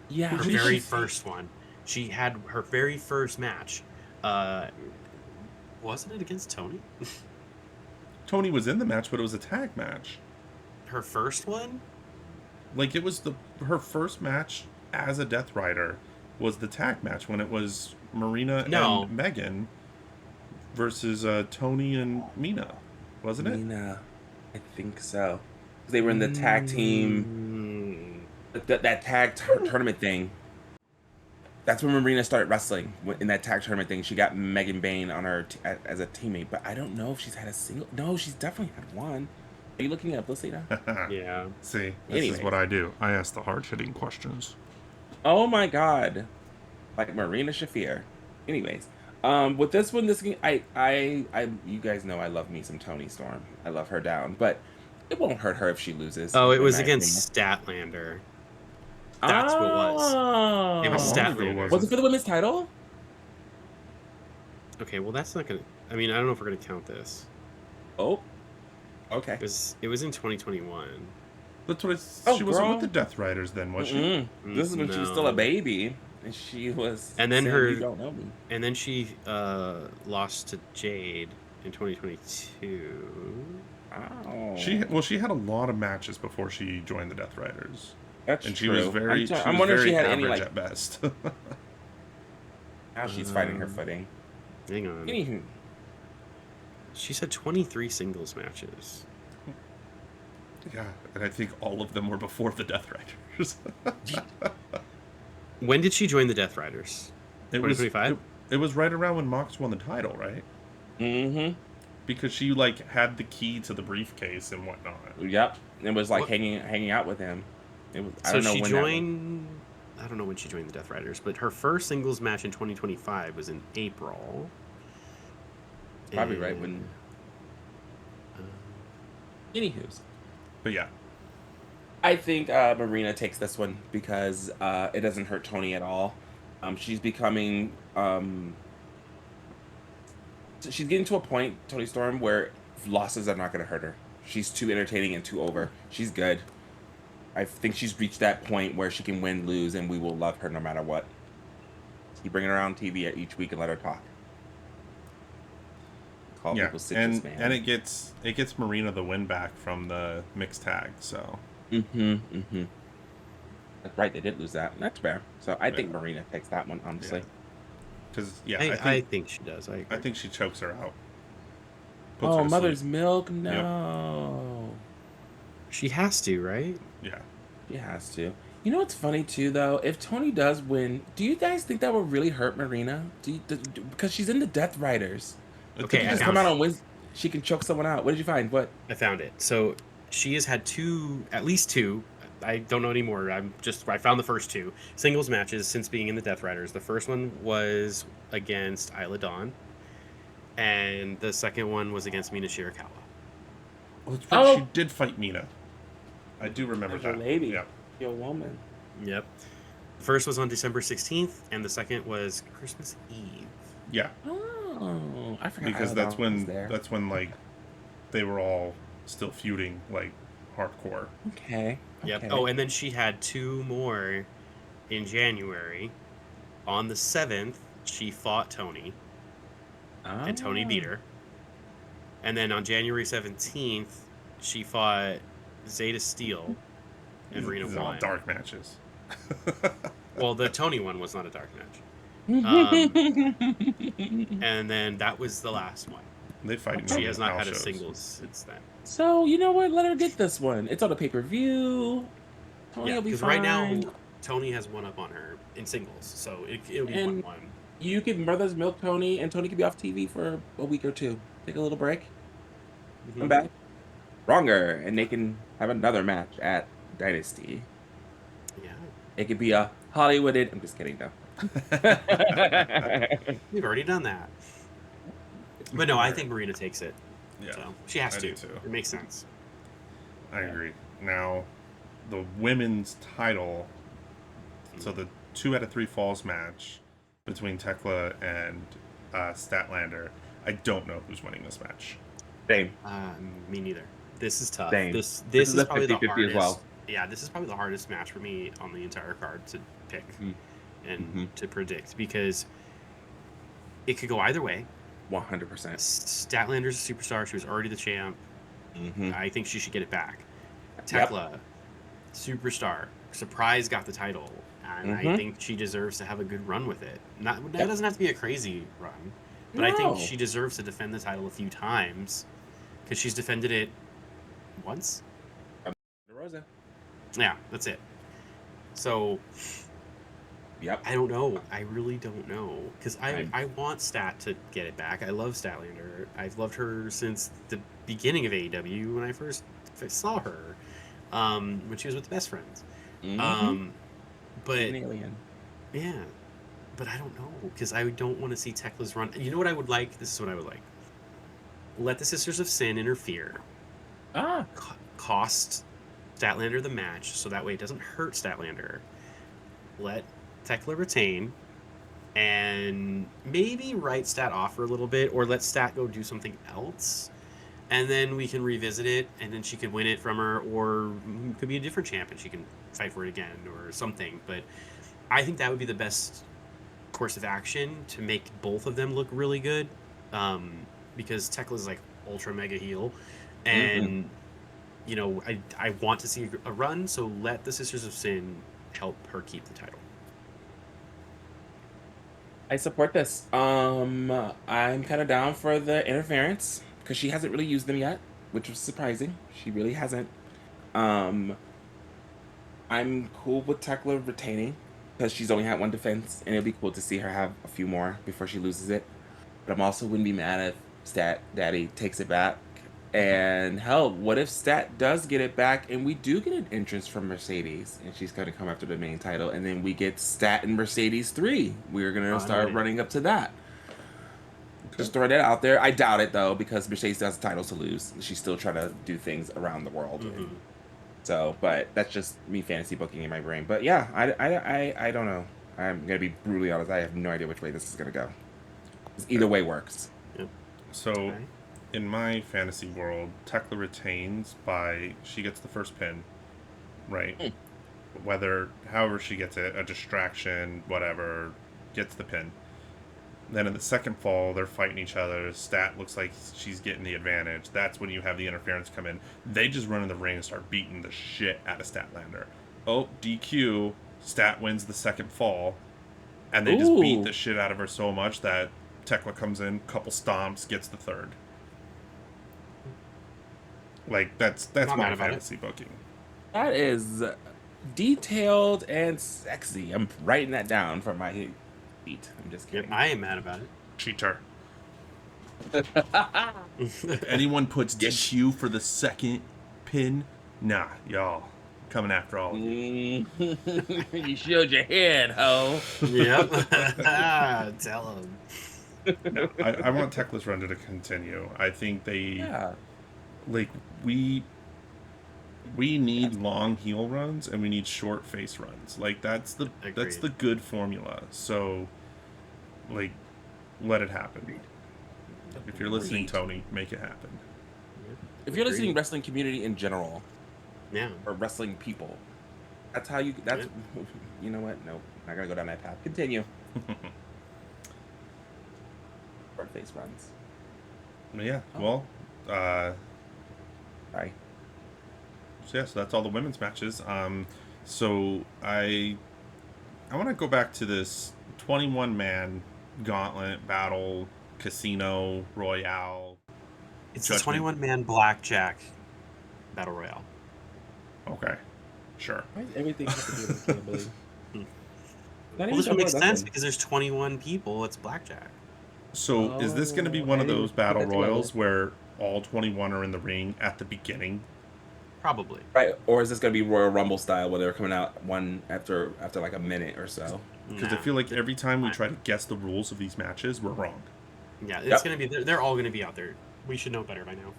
Yeah, her very first one. She had her very first match. Wasn't it against Tony? Tony was in the match, but it was a tag match. Her first one? Like, it was her first match as a Death Rider was the tag match when it was Marina and Megan versus Tony and Mina, wasn't it? Mina, I think so. They were in the tag team, that tag tournament thing. That's when Marina started wrestling in that tag tournament thing. She got Megan Bane on her as a teammate, but I don't know if she's had a single. No, she's definitely had one. Are you looking it up, Lucida? Yeah. See, this is what I do. I ask the hard-hitting questions. Oh my god, like Marina Shafir. Anyways, with this one, you guys know I love me some Toni Storm. I love her down, but it won't hurt her if she loses. Oh, it was against Statlander. That's what it was. It was Statlander. Was it for the women's title? Okay, well that's not gonna. I mean, I don't know if we're gonna count this. Oh. Okay. It was in 2021. That's what she wasn't with the Death Riders then, was she? This is when she was still a baby, and she was. And then you don't know me. And then she lost to Jade in 2022. Oh. She had a lot of matches before she joined the Death Riders. That's and true. She was very. I'm wondering if she had any at best. Now she's finding her footing. Hang on. Anywho. She's had 23 singles matches. Yeah, and I think all of them were before the Death Riders. When did she join the Death Riders? 2025? It was right around when Mox won the title, right? Mm-hmm. Because she had the key to the briefcase and whatnot. Yep. It was hanging out with him. It was, I don't know when she joined the Death Riders, but her first singles match in 2025 was in April. Probably right when. Anywho's. But yeah. I think Marina takes this one because it doesn't hurt Toni at all. She's becoming. She's getting to a point, Toni Storm, where losses are not going to hurt her. She's too entertaining and too over. She's good. I think she's reached that point where she can win, lose, and we will love her no matter what. You bring her on TV each week and let her talk. Call people Citrus Man. And it gets Marina the win back from the mixed tag. So. That's right. They did lose that. That's fair. So I think Marina takes that one, honestly. Because I think she does. I think she chokes her out. Oh, Mother's Milk? No. Yep. She has to, right? Yeah. She has to. You know what's funny, too, though? If Toni does win, do you guys think that will really hurt Marina? Because she's in the Death Riders. Okay, she just come out on Wednesday. She can choke someone out. What did you find? What? I found it. So she has had at least two. I don't know anymore. I found the first two singles matches since being in the Death Riders. The first one was against Isla Dawn, and the second one was against Mina Shirakawa. Well, that's right. She did fight Mina. I do remember that. Lady. Yeah. Your woman. Yep. The first was on December 16th, and the second was Christmas Eve. Yeah. Oh, I forgot. Because that's when they were all still feuding hardcore. Okay. Yep. Okay. Oh, and then she had 2 more in January. On the 7th, she fought Tony, and Tony beat her. And then on January 17th, she fought Zeta Steel, and Rena These are all won. dark matches. Well, the Tony one was not a dark match. And then that was the last one. They fight. She has not house had a shows. singles since then. So you know what? Let her get this one. It's on a pay-per-view. Tony Yeah, will be because fine. right now Tony has one up on her in singles, so it'll be 1-1. You can Mother's Milk Tony, and Tony can be off TV for a week or 2. Take a little break. Come back stronger, and they can have another match at Dynasty. Yeah. It could be a Hollywooded. I'm just kidding, though. We've already done that. But no, I think Marina takes it. Yeah, so she has I to. do too. It makes sense. I agree. Now, the women's title. So the 2 out of 3 falls match between Tekla and Statlander. I don't know who's winning this match. Same. Me neither. This is tough. Same. This is probably the 50-50 hardest. as well. Yeah, this is probably the hardest match for me on the entire card to pick and to predict, because it could go either way. 100%. Statlander's a superstar. She was already the champ. I think she should get it back. Yep. Tekla, superstar. Surprise got the title. And I think she deserves to have a good run with it. That doesn't have to be a crazy run. But I think she deserves to defend the title a few times. Because she's defended it once? Rosa. Yeah, that's it. So, Yep. I don't know. I really don't know. Because I want Stat to get it back. I love Statlander. I've loved her since the beginning of AEW when I first saw her. When she was with the Best Friends. But an alien. Yeah. But I don't know. Because I don't want to see Tekla's run. You know what I would like? This is what I would like. Let the Sisters of Sin interfere. Cost Statlander the match, so that way it doesn't hurt Statlander. Let Tekla retain, and maybe write Stat off for a little bit, or let Stat go do something else, and then we can revisit it, and then she could win it from her, or it could be a different champ, and she can fight for it again, or something. But I think that would be the best course of action to make both of them look really good, because Tekla's like ultra mega heel, and you know, I want to see a run, so let the Sisters of Sin help her keep the title. I support this. I'm kind of down for the interference because she hasn't really used them yet, which was surprising. She really hasn't. I'm cool with Tekla retaining because she's only had one defense, and it'll be cool to see her have a few more before she loses it. But I'm also wouldn't be mad if Stat Daddy takes it back. And hell, what if Stat does get it back and we do get an entrance from Mercedes and she's going to come after the main title, and then we get Stat and Mercedes 3. We're going to start running up to that. Okay. Just throwing that out there. I doubt it though, because Mercedes has titles to lose. She's still trying to do things around the world. So, but that's just me fantasy booking in my brain. But yeah, I don't know. I'm going to be brutally honest. I have no idea which way this is going to go. Either way works. Yep. So, in my fantasy world, Tekla retains by she gets the first pin, right? However she gets it, a distraction, whatever, gets the pin. Then in the second fall, they're fighting each other. Stat looks like she's getting the advantage. That's when you have the interference come in. They just run in the ring and start beating the shit out of Statlander. Oh, DQ. Stat wins the second fall. And they just beat the shit out of her so much that Tekla comes in, couple stomps, gets the third. Like, that's my fantasy booking. That is detailed and sexy. I'm writing that down for my feet. I'm just kidding. Yep, I am mad about it. Cheater. Anyone puts DQ for the second pin? Nah, y'all. Coming after all of you. You showed your head, ho. Yep. Tell him. No, I want Tekla's run to continue. I think like we need long heel runs and we need short face runs. Like that's the good formula. So like let it happen. If you're listening, Tony, make it happen. If you're listening, wrestling community in general, Yeah. Or wrestling people. That's how you. That's you know what? Nope, not gonna go down that path. Continue. Front face runs. Yeah. Oh. Well. Sorry. So yeah. So that's all the women's matches. So I want to go back to this 21-man gauntlet battle casino royale. It's a 21-man blackjack battle royale. Okay. Sure. Why is everything have to be with accountability? Well, this would make sense because there's 21 people. It's blackjack. So is this going to be one of those battle royals where all 21 are in the ring at the beginning? Probably. Right, or is this going to be Royal Rumble style where they're coming out one after like a minute or so? Because I feel like every time we try to guess the rules of these matches, we're wrong. Yeah, it's going to be. They're all going to be out there. We should know better by now.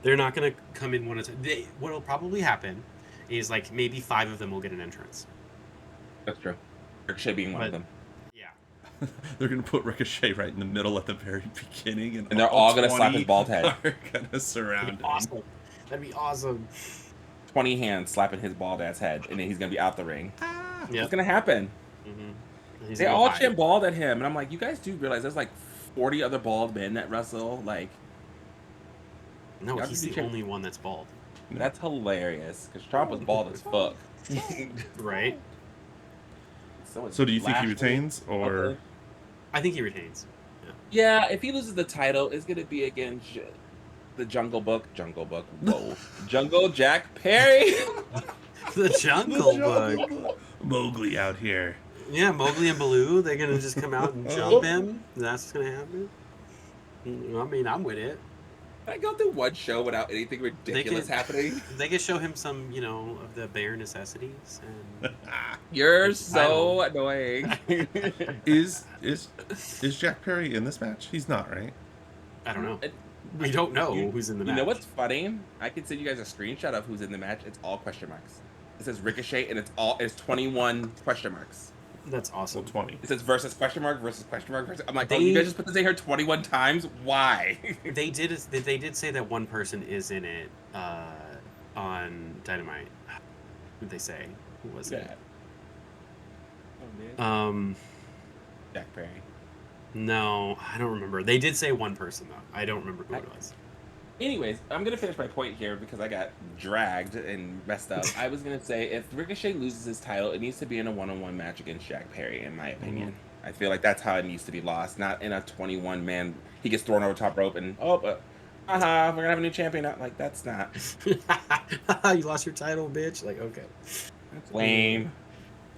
They're not going to come in one at a time. What'll probably happen is like maybe 5 of them will get an entrance. That's true. Ricochet being one of them. Yeah. They're going to put Ricochet right in the middle at the very beginning. And they're all going to slap his bald head. Are going to surround him. Awesome. That'd be awesome. 20 hands slapping his bald ass head, and then he's going to be out the ring. Yep. It's going to happen. Mm-hmm. They all chant bald at him, and I'm like, you guys do realize there's like 40 other bald men that wrestle? Like, no, he's the only one that's bald. That's hilarious, because Trump was bald as fuck. Right? So do you think he retains, or? I think he retains. Yeah, if he loses the title, it's going to be against the Jungle Book. Whoa. Jungle Jack Perry. The Jungle Book. Mowgli out here. Yeah, Mowgli and Baloo, they're going to just come out and jump him? That's what's going to happen? I mean, I'm with it. Can I go through one show without anything ridiculous happening? They could show him some, of the bare necessities. And You're so annoying. Is Jack Perry in this match? He's not, right? I don't know. We don't know who's in the match. You know what's funny? I can send you guys a screenshot of who's in the match. It's all question marks. It says Ricochet, and it's 21 question marks. That's awesome. Well, 20. It says versus question mark versus question mark versus. I'm like, you guys just put this in here 21 times? Why? They did say that one person is in it on Dynamite. Who did they say? Who was it? Oh, man. Jack Perry. No, I don't remember. They did say one person though. I don't remember who it was. Anyways, I'm gonna finish my point here because I got dragged and messed up. I was gonna say if Ricochet loses his title, it needs to be in a one-on-one match against Jack Perry, in my opinion. I feel like that's how it needs to be lost, not in a 21-man. He gets thrown over top rope and we're gonna have a new champion. Like that's not. You lost your title, bitch. Like okay, that's lame.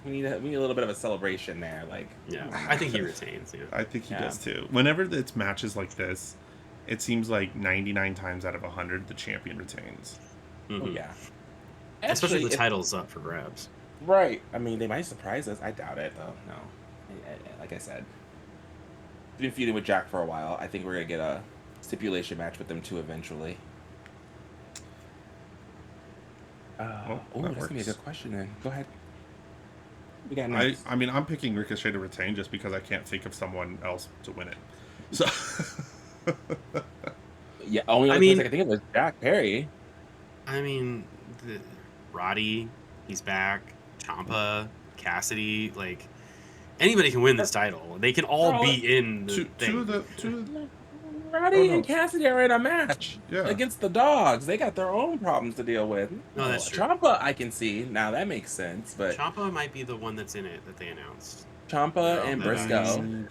We need a little bit of a celebration there. Like I think he retains. Yeah. I think he does too. Whenever it's matches like this, it seems like 99 times out of 100 the champion retains. Mm-hmm. Oh, yeah. Especially if the title's up for grabs. Right. I mean, they might surprise us. I doubt it though. No. Like I said, been feuding with Jack for a while. I think we're gonna get a stipulation match with them too eventually. That's gonna be a good question then. Go ahead. We got next. I mean, I'm picking Ricochet to retain just because I can't think of someone else to win it. So. Yeah, only other person I can think of is Jack Perry. I mean, Roddy, he's back. Ciampa, Cassidy, like anybody can win this title. They can all be in the thing. Roddy and Cassidy are in a match against the Dogs. They got their own problems to deal with. No, that's true. Ciampa, I can see now. That makes sense, but Ciampa might be the one that's in it that they announced. Ciampa and Briscoe.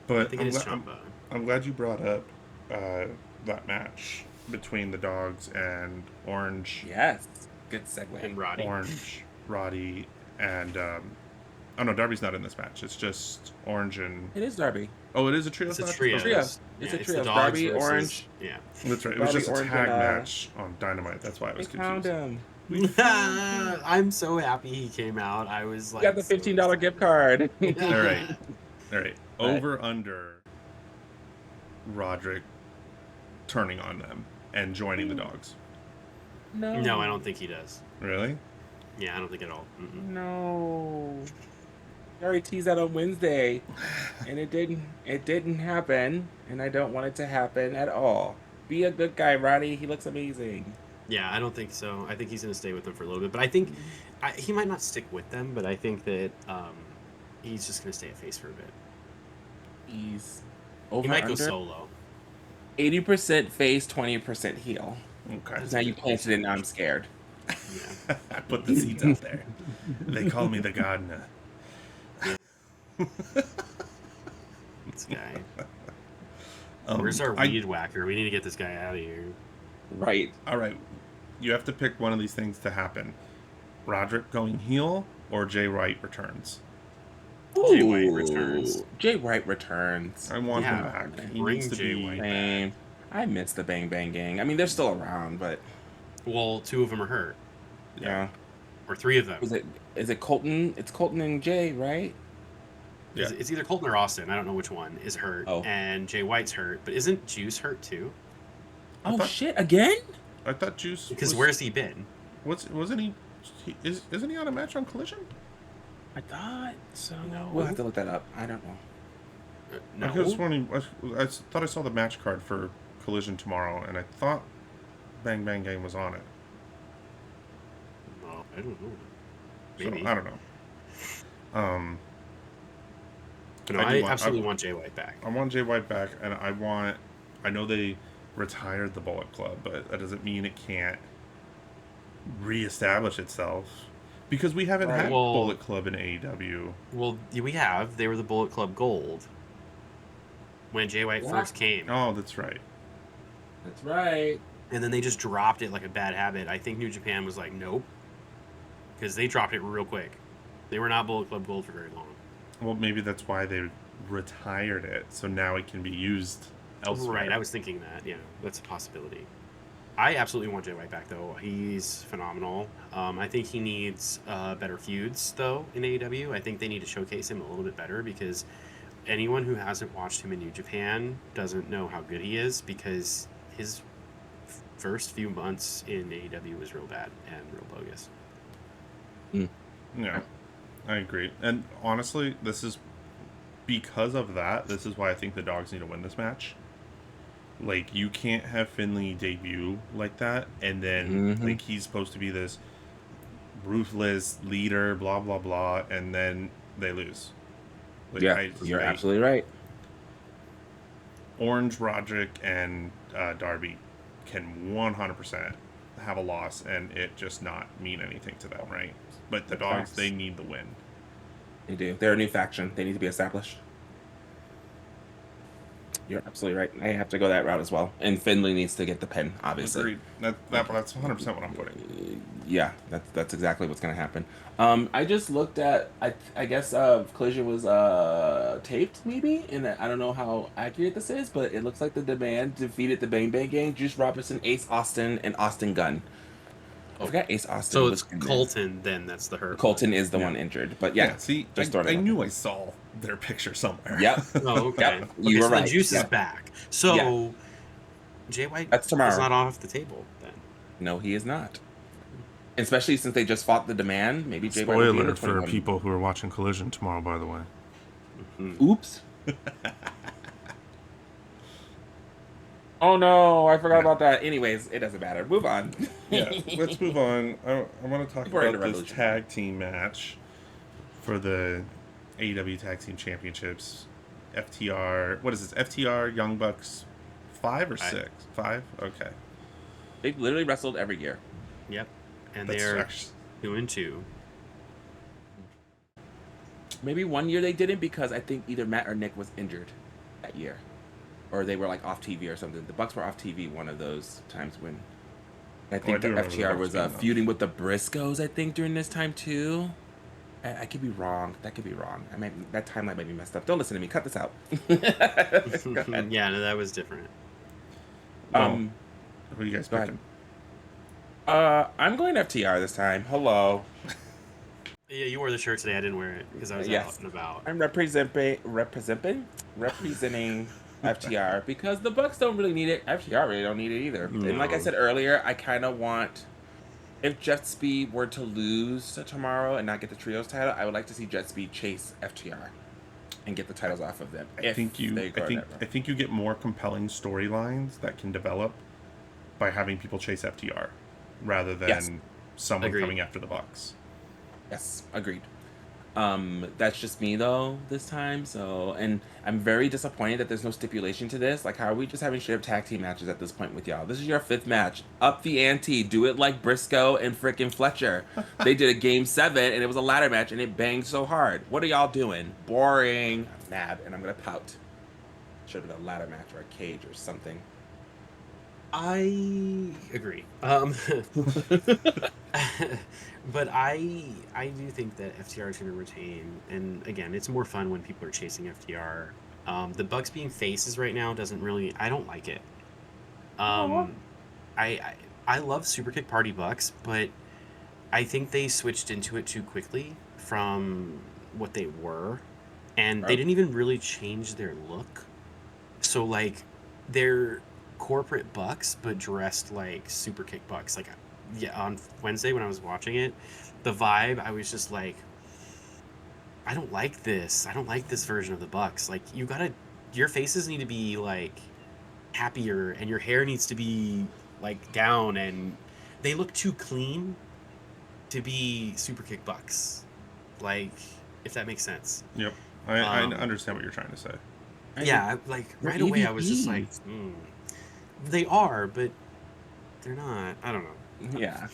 But I think it is Ciampa. I'm glad you brought up that match between the Dogs and Orange. Yes, good segue. And Roddy. Orange, Roddy, and oh no, Darby's not in this match. It's just Orange and. It is Darby. Oh, it is a trio. It's a trio. It's a trio. Darby, Orange. Yeah. That's right. It was just a tag match on Dynamite. That's why I was confused. Found him. I'm so happy he came out. I was like, got the $15 gift card. All right. Over under. Roderick turning on them and joining the Dogs. No, I don't think he does. Really? Yeah, I don't think at all. Mm-mm. No. I already teased that on Wednesday, and it didn't happen, and I don't want it to happen at all. Be a good guy, Roddy. He looks amazing. Yeah, I don't think so. I think he's going to stay with them for a little bit, but I think he might not stick with them. But I think that he's just going to stay a face for a bit. He's He might go solo. 80% face, 20% heel. Okay. Now you planted it, now I'm scared. Yeah. I put the seeds out there. They call me the gardener. This guy. Where's our weed whacker? We need to get this guy out of here. Right. All right. You have to pick one of these things to happen. Roderick going heel or Jay White returns? Jay White returns. Jay White returns. I want him back. He needs to Jay be White back. I miss the Bang Bang Gang. I mean, they're still around, but... Well, 2 of them are hurt. Yeah. Or 3 of them. Is it Colton? It's Colton and Jay, right? Yeah. It's either Colton or Austin. I don't know which one is hurt. Oh. And Jay White's hurt. But isn't Juice hurt too? Shit, again? I thought Juice... Because where's he been? Wasn't he... Isn't he on a match on Collision? I thought so. No. We'll have to look that up. I don't know. No. I was wondering... I thought I saw the match card for Collision tomorrow, and I thought Bang Bang Gang was on it. No, I don't know. Maybe. So, I don't know. No, I absolutely want Jay White back. I want Jay White back, and I know they retired the Bullet Club, but that doesn't mean it can't reestablish itself. Because we haven't had Bullet Club in AEW. Well, we have. They were the Bullet Club Gold when Jay White first came. Oh, that's right. That's right. And then they just dropped it like a bad habit. I think New Japan was like, nope. Because they dropped it real quick. They were not Bullet Club Gold for very long. Well, maybe that's why they retired it, so now it can be used elsewhere. Right, I was thinking that. Yeah, that's a possibility. I absolutely want Jay White back, though. He's phenomenal. I think he needs better feuds, though, in AEW. I think they need to showcase him a little bit better because anyone who hasn't watched him in New Japan doesn't know how good he is because his first few months in AEW was real bad and real bogus. Yeah, I agree. And honestly, this is because of that. This is why I think the Dogs need to win this match. Like, you can't have Finlay debut like that, and then like he's supposed to be this ruthless leader, blah blah blah, and then they lose. Like, yeah, you're absolutely right. Orange, Roderick, and Darby can 100% have a loss, and it just not mean anything to them, right? But the Dogs, they need the win. They do. They're a new faction. They need to be established. You're absolutely right. I have to go that route as well. And Finlay needs to get the pin, obviously. Agreed. That's 100% what I'm putting. Yeah, that's exactly what's going to happen. I just looked at, I guess Collision was taped, maybe? And I don't know how accurate this is, but it looks like the Demand defeated the Bang Bang Gang, Juice Robinson, Ace Austin, and Austin Gunn. I forgot Ace Austin. So it's Colton, then that's the hurt. Colton is the one injured. But yeah, see, I knew I saw their picture somewhere. Yep. Oh, okay. Yep. You were right. Juice is back. So Jay White is not off the table then. No, he is not. Especially since they just fought the Demand. Maybe Jay White. Spoiler for people who are watching Collision tomorrow, by the way. Oops. Oh no, I forgot about that. Anyways, it doesn't matter. Move on. Yeah, let's move on. I want to talk about this tag team match for the AEW Tag Team Championships. FTR, what is this? FTR Young Bucks 5 or 6? 5? Okay. They've literally wrestled every year. Yep. And they're 2-2. Maybe one year they didn't because I think either Matt or Nick was injured that year. Or they were like off TV or something. The Bucks were off TV one of those times when I think the FTR was feuding with the Briscoes, I think, during this time too. I could be wrong. That could be wrong. That timeline might be messed up. Don't listen to me. Cut this out. Yeah, no, that was different. Who are you guys picking? I'm going FTR this time. Hello. Yeah, you wore the shirt today. I didn't wear it because I was out and about. I'm representing FTR because the Bucks don't really need it. FTR really don't need it either. No. And like I said earlier, I kind of want, if Jet Speed were to lose tomorrow and not get the trios title, I would like to see Jet Speed chase FTR and get the titles off of them. I think you get more compelling storylines that can develop by having people chase FTR. rather than someone Agreed. coming after the Bucks. Yes, agreed. That's just me though this time. So, and I'm very disappointed that there's no stipulation to this. Like, how are we just having straight up tag team matches at this point with y'all? This is your 5th match. Up the ante. Do it like Briscoe and frickin' Fletcher. They did a game 7 and it was a ladder match and it banged so hard. What are y'all doing? Boring. I'm mad and I'm gonna pout. Should have been a ladder match or a cage or something. I agree. But I do think that FTR is going to retain, and again, it's more fun when people are chasing FTR. The Bucks being faces right now doesn't really. I don't like it. I, I love Superkick Party Bucks, but I think they switched into it too quickly from what they were, and they didn't even really change their look. So like, they're corporate Bucks, but dressed like Superkick Bucks. Like, yeah, on Wednesday when I was watching it, the vibe, I was just like, I don't like this. I don't like this version of the Bucks. Like, your faces need to be like happier, and your hair needs to be like down, and they look too clean to be Superkick Bucks. Like, if that makes sense. Yep, I understand what you're trying to say. Yeah, like right away I was just like, they are, but they're not. I don't know. Yeah.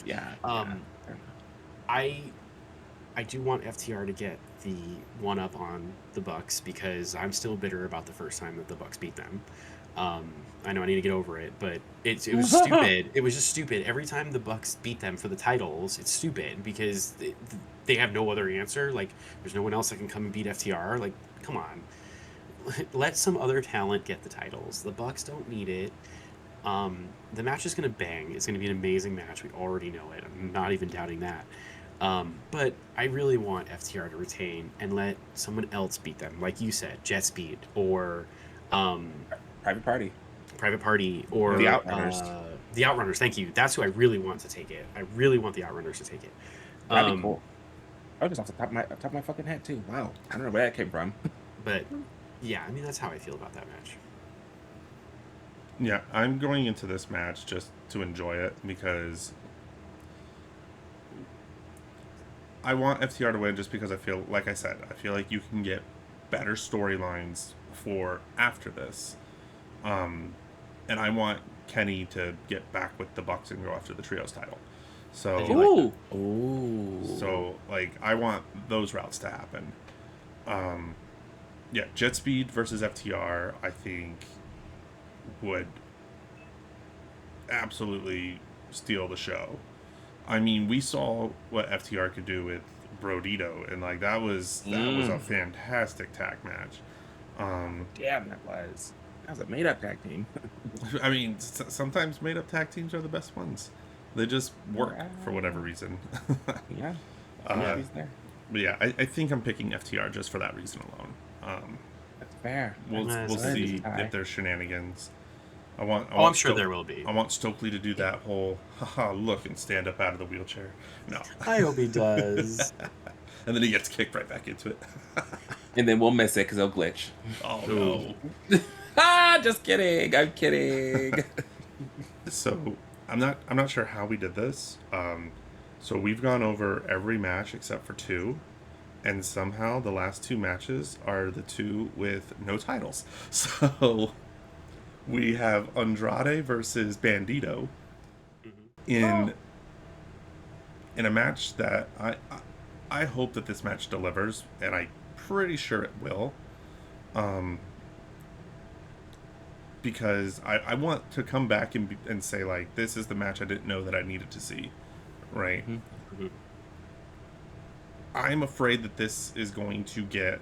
I do want FTR to get the one up on the Bucks because I'm still bitter about the first time that the Bucks beat them. I know I need to get over it, but it was stupid. It was just stupid. Every time the Bucks beat them for the titles, it's stupid because they have no other answer. Like, there's no one else that can come and beat FTR. Like, come on. Let some other talent get the titles. The Bucks don't need it. The match is going to bang. It's going to be an amazing match. We already know it. I'm not even doubting that. But I really want FTR to retain and let someone else beat them. Like you said, Jet Speed or Private Party or the Outrunners. The Outrunners, thank you. That's who I really want to take it. I really want the Outrunners to take it. That'd be cool. Oh, just off the top of my fucking head too. Wow. I don't know where that came from. But yeah, I mean, that's how I feel about that match. Yeah, I'm going into this match just to enjoy it because I want FTR to win just because I feel, like I said, I feel like you can get better storylines for after this. And I want Kenny to get back with the Bucks and go after the Trios title. So, so like, I want those routes to happen. Yeah, Jet Speed versus FTR, I think, would absolutely steal the show. I mean, we saw what FTR could do with Brodito, and like that was a fantastic tag match. Damn, that was a made-up tag team. I mean, sometimes made-up tag teams are the best ones. They just work for whatever reason. Yeah. But yeah, I think I'm picking FTR just for that reason alone. That's fair. We'll see if there's shenanigans. I'm sure there will be. I want Stokely to do that whole look and stand up out of the wheelchair. No. I hope he does. And then he gets kicked right back into it. And then we'll miss it because it'll glitch. Oh no. Just kidding. I'm kidding. So I'm not sure how we did this. So we've gone over every match except for 2. And somehow the last 2 matches are the 2 with no titles. So we have Andrade versus Bandito in a match that I hope that this match delivers, and I'm pretty sure it will. Because I want to come back and say, like, this is the match I didn't know that I needed to see, right? Mm-hmm. I'm afraid that this is going to get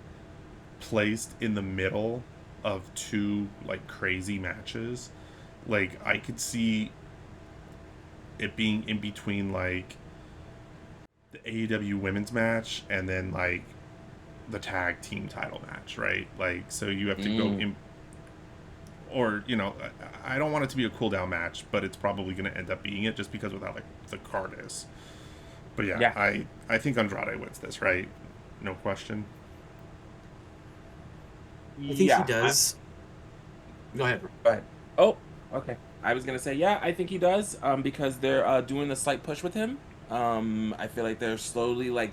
placed in the middle of 2 like crazy matches. Like, I could see it being in between like the AEW women's match and then like the tag team title match, right? Like, so you have to go in, or you know, I don't want it to be a cool down match, but it's probably going to end up being it just because of how like the card is. But yeah. I think Andrade wins this, right? No question. I think he does. Go ahead. Go ahead. Oh, okay. I was gonna say, yeah, I think he does, because they're doing a slight push with him. I feel like they're slowly like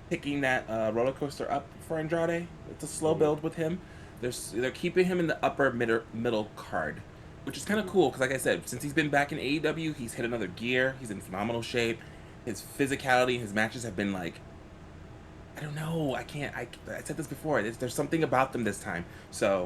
picking that roller coaster up for Andrade. It's a slow build with him. They're keeping him in the upper middle card, which is kind of cool because, like I said, since he's been back in AEW, he's hit another gear. He's in phenomenal shape. His physicality, his matches have been like, I don't know. I said this before. There's something about them this time. So,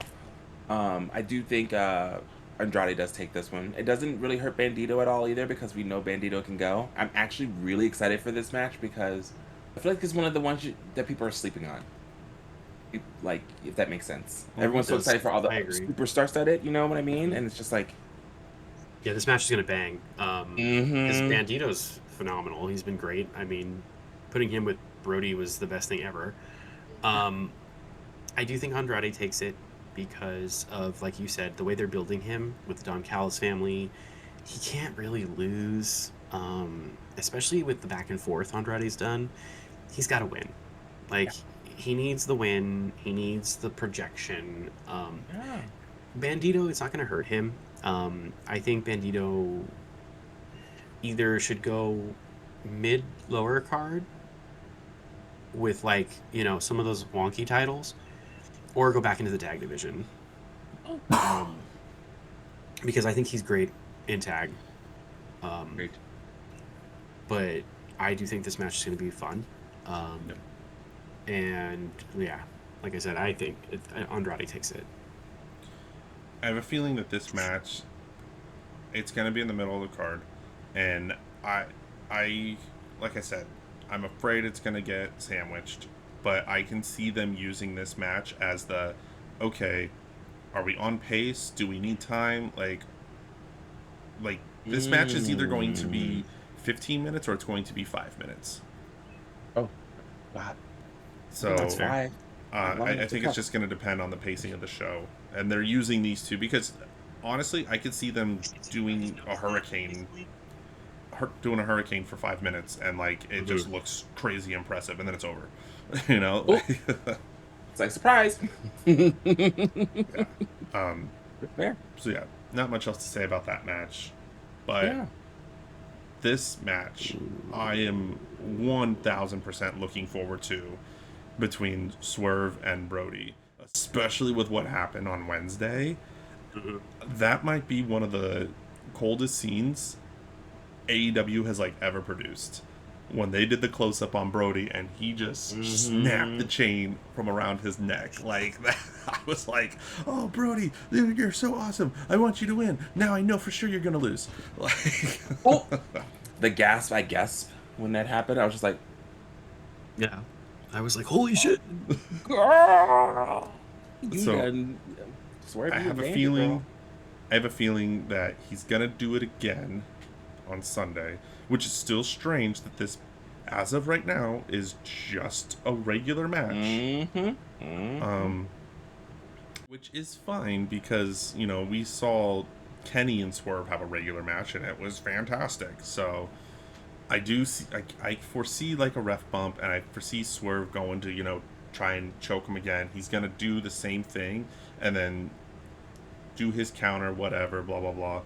I do think Andrade does take this one. It doesn't really hurt Bandito at all either because we know Bandito can go. I'm actually really excited for this match because I feel like it's one of the ones that people are sleeping on. Like, if that makes sense. Everyone's so excited for all the superstar studded, you know what I mean? And it's just like, yeah, this match is gonna bang. Because Bandito's phenomenal. He's been great. I mean, putting him with Brody was the best thing ever. I do think Andrade takes it because of, like you said, the way they're building him with the Don Callis family. He can't really lose, especially with the back and forth Andrade's done. He's got to win. Like, he needs the win. He needs the projection. Bandito, it's not going to hurt him. I think Bandito either should go mid-lower card with, like, you know, some of those wonky titles, or go back into the tag division. Because I think he's great in tag. Great. But I do think this match is going to be fun. And, yeah, like I said, I think Andrade takes it. I have a feeling that this match, it's going to be in the middle of the card. And I like I said, I'm afraid it's going to get sandwiched. But I can see them using this match as okay, are we on pace? Do we need time? Like this match is either going to be 15 minutes or it's going to be 5 minutes. Oh, God. So that's fair. I think it's just going to depend on the pacing of the show. And they're using these two because, honestly, I could see them doing a hurricane for 5 minutes and, like, it just looks crazy impressive and then it's over. You know? It's like, surprise! Yeah. Fair. So, yeah, not much else to say about that match. But this match, I am 1,000% looking forward to between Swerve and Brody, especially with what happened on Wednesday. That might be one of the coldest scenes AEW has, like, ever produced. When they did the close-up on Brody and he just snapped the chain from around his neck. Like, that, I was like, oh, Brody, you're so awesome. I want you to win. Now I know for sure you're going to lose. Like, the gasp, I guess, when that happened, I was just like, yeah. I was like, holy shit. So, I have a feeling that he's going to do it again on Sunday, which is still strange that this, as of right now, is just a regular match. Which is fine because, you know, we saw Kenny and Swerve have a regular match and it was fantastic. So I do see, I foresee like a ref bump, and I foresee Swerve going to, you know, try and choke him again. He's going to do the same thing and then do his counter, whatever, blah, blah, blah.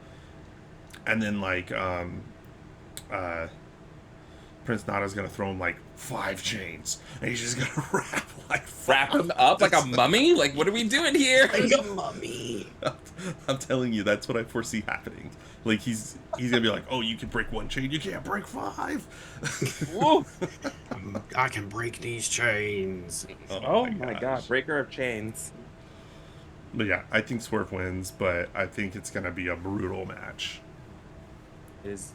And then, like, Prince Nana's gonna throw him like 5 chains, and he's just gonna wrap him up like a mummy. Like, what are we doing here? Like a mummy. I'm telling you, that's what I foresee happening. Like, he's gonna be like, oh, you can break 1 chain, you can't break 5. I can break these chains. Oh my god, breaker of chains. But yeah, I think Swerve wins, but I think it's gonna be a brutal match. Is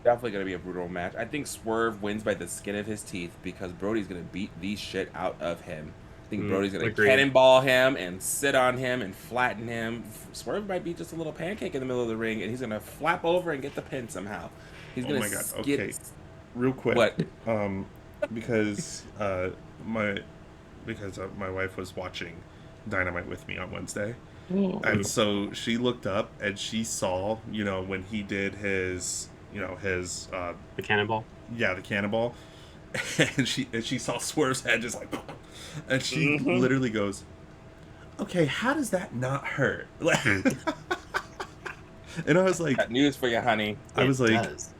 definitely going to be a brutal match. I think Swerve wins by the skin of his teeth because Brody's going to beat the shit out of him. I think Brody's going to cannonball him and sit on him and flatten him. Swerve might be just a little pancake in the middle of the ring, and he's going to flap over and get the pin somehow. He's going to Okay, real quick. What? Because my wife was watching Dynamite with me on Wednesday. And so she looked up and she saw, you know, when he did his, you know, his the cannonball. Yeah, the cannonball. And she saw Swerve's head just like, and she literally goes, "Okay, how does that not hurt?" Like, And I was like, Got news for you, honey. I was like, does.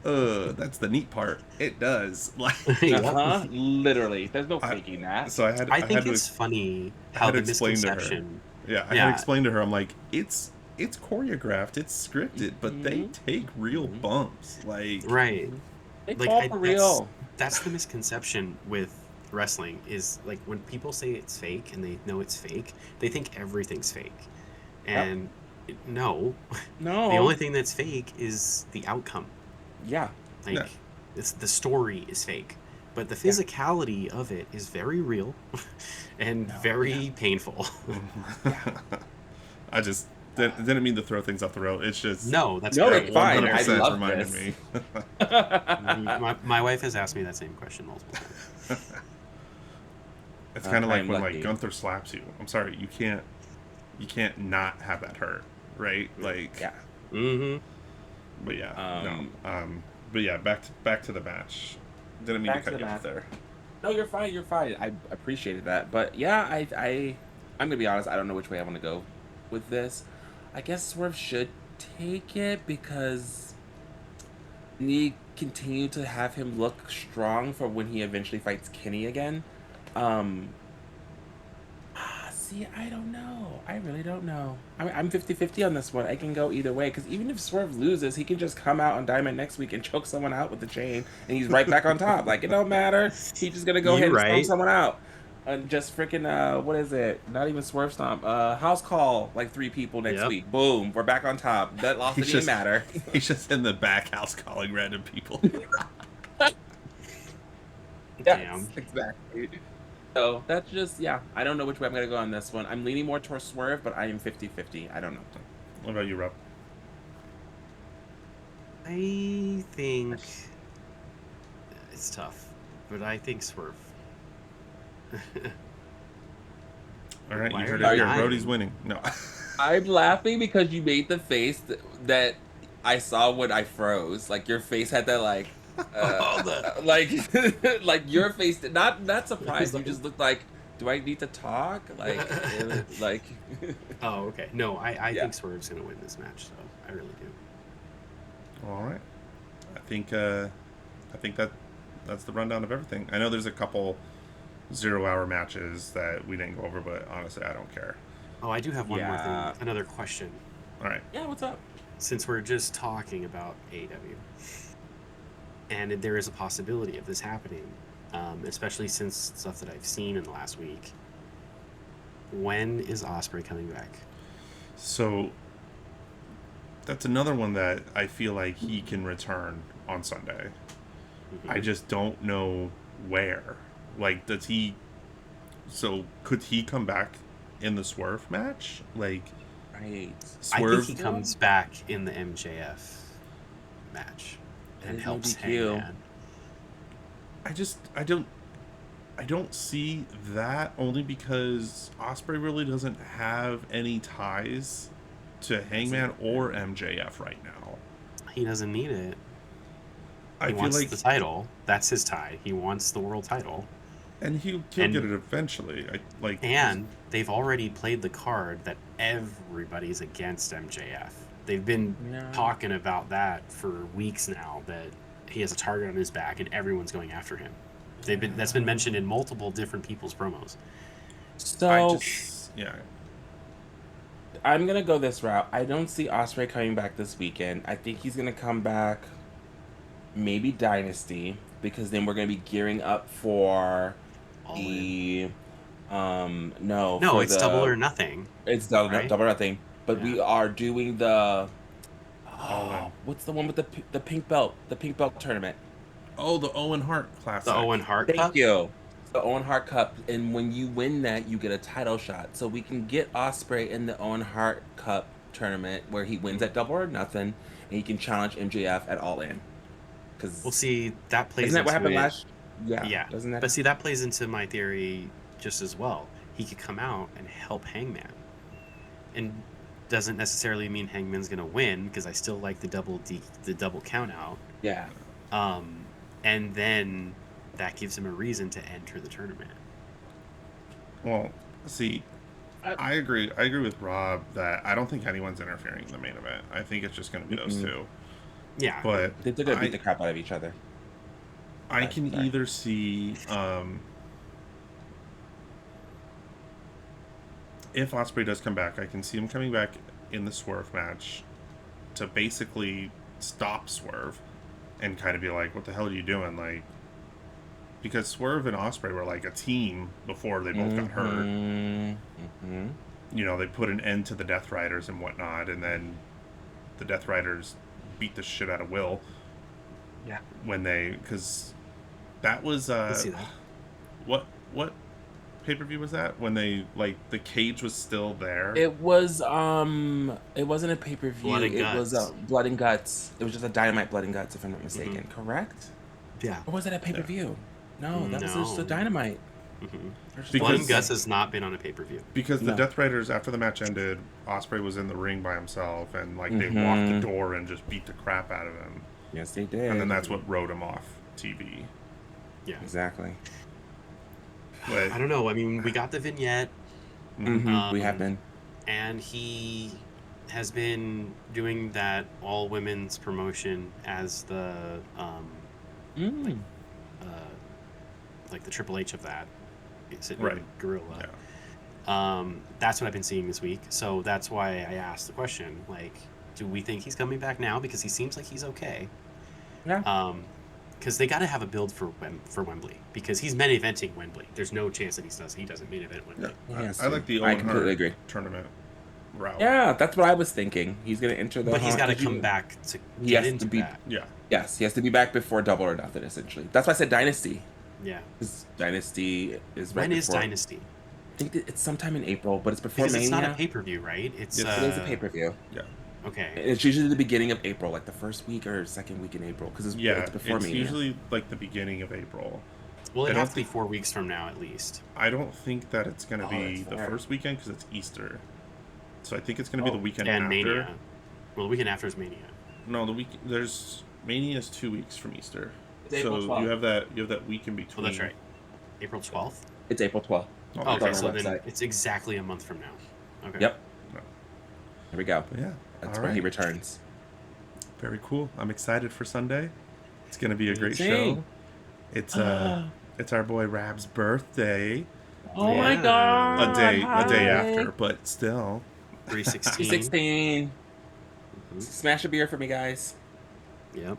that's the neat part. It does. Like, Uh-huh. Literally. There's no I, faking that. so I I had think to it's funny I how had to the explain to her. misconception. Yeah, I had to Yeah, explain to her. I'm like, it's choreographed, it's scripted, but they Mhm. take real Mhm. bumps. Like, right. They Like fall for real. that's the misconception with wrestling is like when people say it's fake and they know it's fake, they think everything's fake. Yep. And no, the No. only thing that's fake is the outcome. Yeah. yeah, Like it's the story is fake, but the Yeah. physicality of it is very real and No, very painful. Yeah. I just didn't mean to throw things off the rail. It's just No, that's No, great. it's fine. I 100% love reminded this. me. My wife has asked me that same question multiple times. It's kind of I like am when lucky. like Gunther slaps you. I'm sorry, you can't not have that hurt, right? Like, Yeah. Mm-hmm. but yeah, Um, no, but yeah, back to the match. Didn't mean Back to to cut the you off match. there. No, you're fine. You're fine. I appreciated that. But yeah, I'm gonna be honest. I don't know which way I want to go with this. I guess Swerve should take it because need continue to have him look strong for when he eventually fights Kenny again. Um, See, I don't know. I really don't know. I'm 50-50 on this one. I can go either way because even if Swerve loses, he can just come out on Diamond next week and choke someone out with the chain, and he's right back on top. Like, it don't matter. He's just gonna go ahead You're and stomp right. someone out. And just freaking what is it? Not even Swerve stomp. House call like 3 people next Yep. week. Boom, we're back on top. That loss didn't even matter. he's just in the back house calling random people. Damn. Yes, exactly. So that's just, yeah. I don't know which way I'm gonna go on this one. I'm leaning more towards Swerve, but I am 50-50. I don't know. What about you, Rob? I think it's tough, but I think Swerve. All right, Why you are heard you it here. dying? Brody's winning. No. I'm laughing because you made the face that I saw when I froze. Like your face had that like like your face did not surprised. You just looked like, do I need to talk? Like Oh, okay. No, I Yeah. think Swerve's gonna win this match, so I really do. All right. I think that's the rundown of everything. I know there's a couple 0 hour matches that we didn't go over, but honestly, I don't care. Oh, I do have one more Yeah. thing. Another question. All right. Yeah, what's up? Since we're just talking about AEW, and there is a possibility of this happening, especially since stuff that I've seen in the last week. When is Ospreay coming back? So that's another one that I feel like he can return on Sunday. Mm-hmm. I just don't know where. Like, does he? So could he come back in the Swerve match? Like, Right. I Swerve. think he comes back in the MJF match and There's helps no DQ. Hangman. I don't see that, only because Ospreay really doesn't have any ties to Hangman or MJF right now. He doesn't need it. I He feel wants like, the title. That's his tie. He wants the world title. and he'll and- get it eventually. And they've already played the card that everybody's against MJF. They've been Yeah. talking about that for weeks now, that he has a target on his back and everyone's going after him. That's been mentioned in multiple different people's promos. So yeah. I'm gonna go this route. I don't see Ospreay coming back this weekend. I think he's gonna come back maybe Dynasty, because then we're gonna be gearing up for All the No, for it's double or nothing. it's double, right? double or nothing. But we Yeah. are doing the All in. what's the one with the pink belt? The pink belt tournament. Oh, the Owen Hart Classic. The Owen Hart Thank Cup? you. The Owen Hart Cup, and when you win that, you get a title shot. So we can get Ospreay in the Owen Hart Cup tournament where he wins at double or nothing, and he can challenge MJF at All In. Because Well, see, that plays isn't that what into happened it. last? Yeah. Doesn't that? But see, that plays into my theory just as well. He could come out and help Hangman. And doesn't necessarily mean Hangman's going to win, because I still like the double count out. Yeah. And then that gives him a reason to enter the tournament. Well, see, I agree. I agree with Rob that I don't think anyone's interfering in the main event. I think it's just going to be those two. Yeah. But They're going to beat the crap out of each other. I can either see if Ospreay does come back, I can see him coming back in the Swerve match to basically stop Swerve and kind of be like, "What the hell are you doing?" Like, because Swerve and Ospreay were like a team before they both got hurt. You know, they put an end to the Death Riders and whatnot, and then the Death Riders beat the shit out of Will. Yeah. When because that was Let's see that. what pay-per-view was that? When they the cage was still there? It was it wasn't a pay-per-view. It was Blood and Guts. It was just a Dynamite Blood and Guts, if I'm not mistaken. Correct? Yeah. Or was it a pay-per-view? No, that was just a Dynamite. Blood and Guts has not been on a pay-per-view. Because the Death Riders, after the match ended, Ospreay was in the ring by himself, and they walked the door and just beat the crap out of him. Yes, they did. And then that's what wrote him off TV. Yeah, exactly. But, I don't know. I mean, we got the vignette. We have been. And he has been doing that all women's promotion as the like the Triple H of that. Sitting in Gorilla. Yeah. That's what I've been seeing this week. So that's why I asked the question. Like, do we think he's coming back now? Because he seems like he's okay. Yeah. Because they got to have a build for Wembley, because he's main eventing Wembley. There's no chance that he doesn't main event Wembley. Yeah. I like the I completely agree. Tournament route. Yeah, that's what I was thinking. He's going to enter the. But he's got to come back to get into that. Yeah. Yes, he has to be back before Double or Nothing, essentially. That's why I said Dynasty. Yeah. Because Dynasty is right when before. is Dynasty? I think it's sometime in April, but it's before Because Mania. it's not a pay-per-view, right? It is a pay-per-view. Yeah. Okay. It's usually the beginning of April, like the first week or second week in April, because it's before Mania. It's usually like the beginning of April. Well, it has to be 4 weeks from now at least. I don't think that it's going to be the first weekend because it's Easter. So I think it's going to be the weekend after. Mania. Well, the weekend after is Mania. No, there's Mania is 2 weeks from Easter. It's April 12th. you have that week in between. Oh, that's right. April 12th? It's April 12th. Oh, okay, so then it's exactly a month from now. Okay. Yep. Here we go. But yeah. That's when he returns. Very cool. I'm excited for Sunday. It's going to be a great show. It's our boy Rab's birthday. Oh my god. A day after, but still. 316. Smash a beer for me, guys. Yep.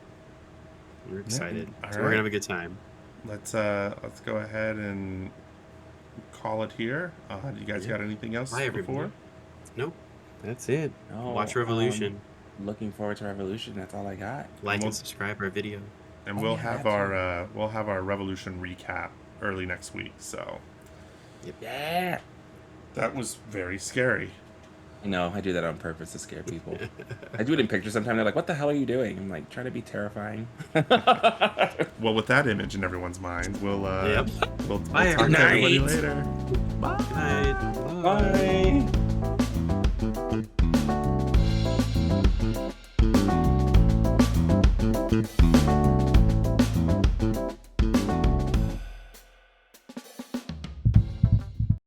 We're excited. Yeah. So we're gonna have a good time. Let's go ahead and call it here. Do you guys got anything else before? Nope. That's it. No, watch Revolution. Looking forward to Revolution. That's all I got. Like and subscribe our video. And we'll have our Revolution recap early next week. So. Yep. Yeah. That was very scary. No, I do that on purpose to scare people. I do it in pictures sometimes. They're like, "What the hell are you doing?" I'm like, trying to be terrifying. Well, with that image in everyone's mind, we'll Bye, talk to everybody later. Bye. Good night. Bye.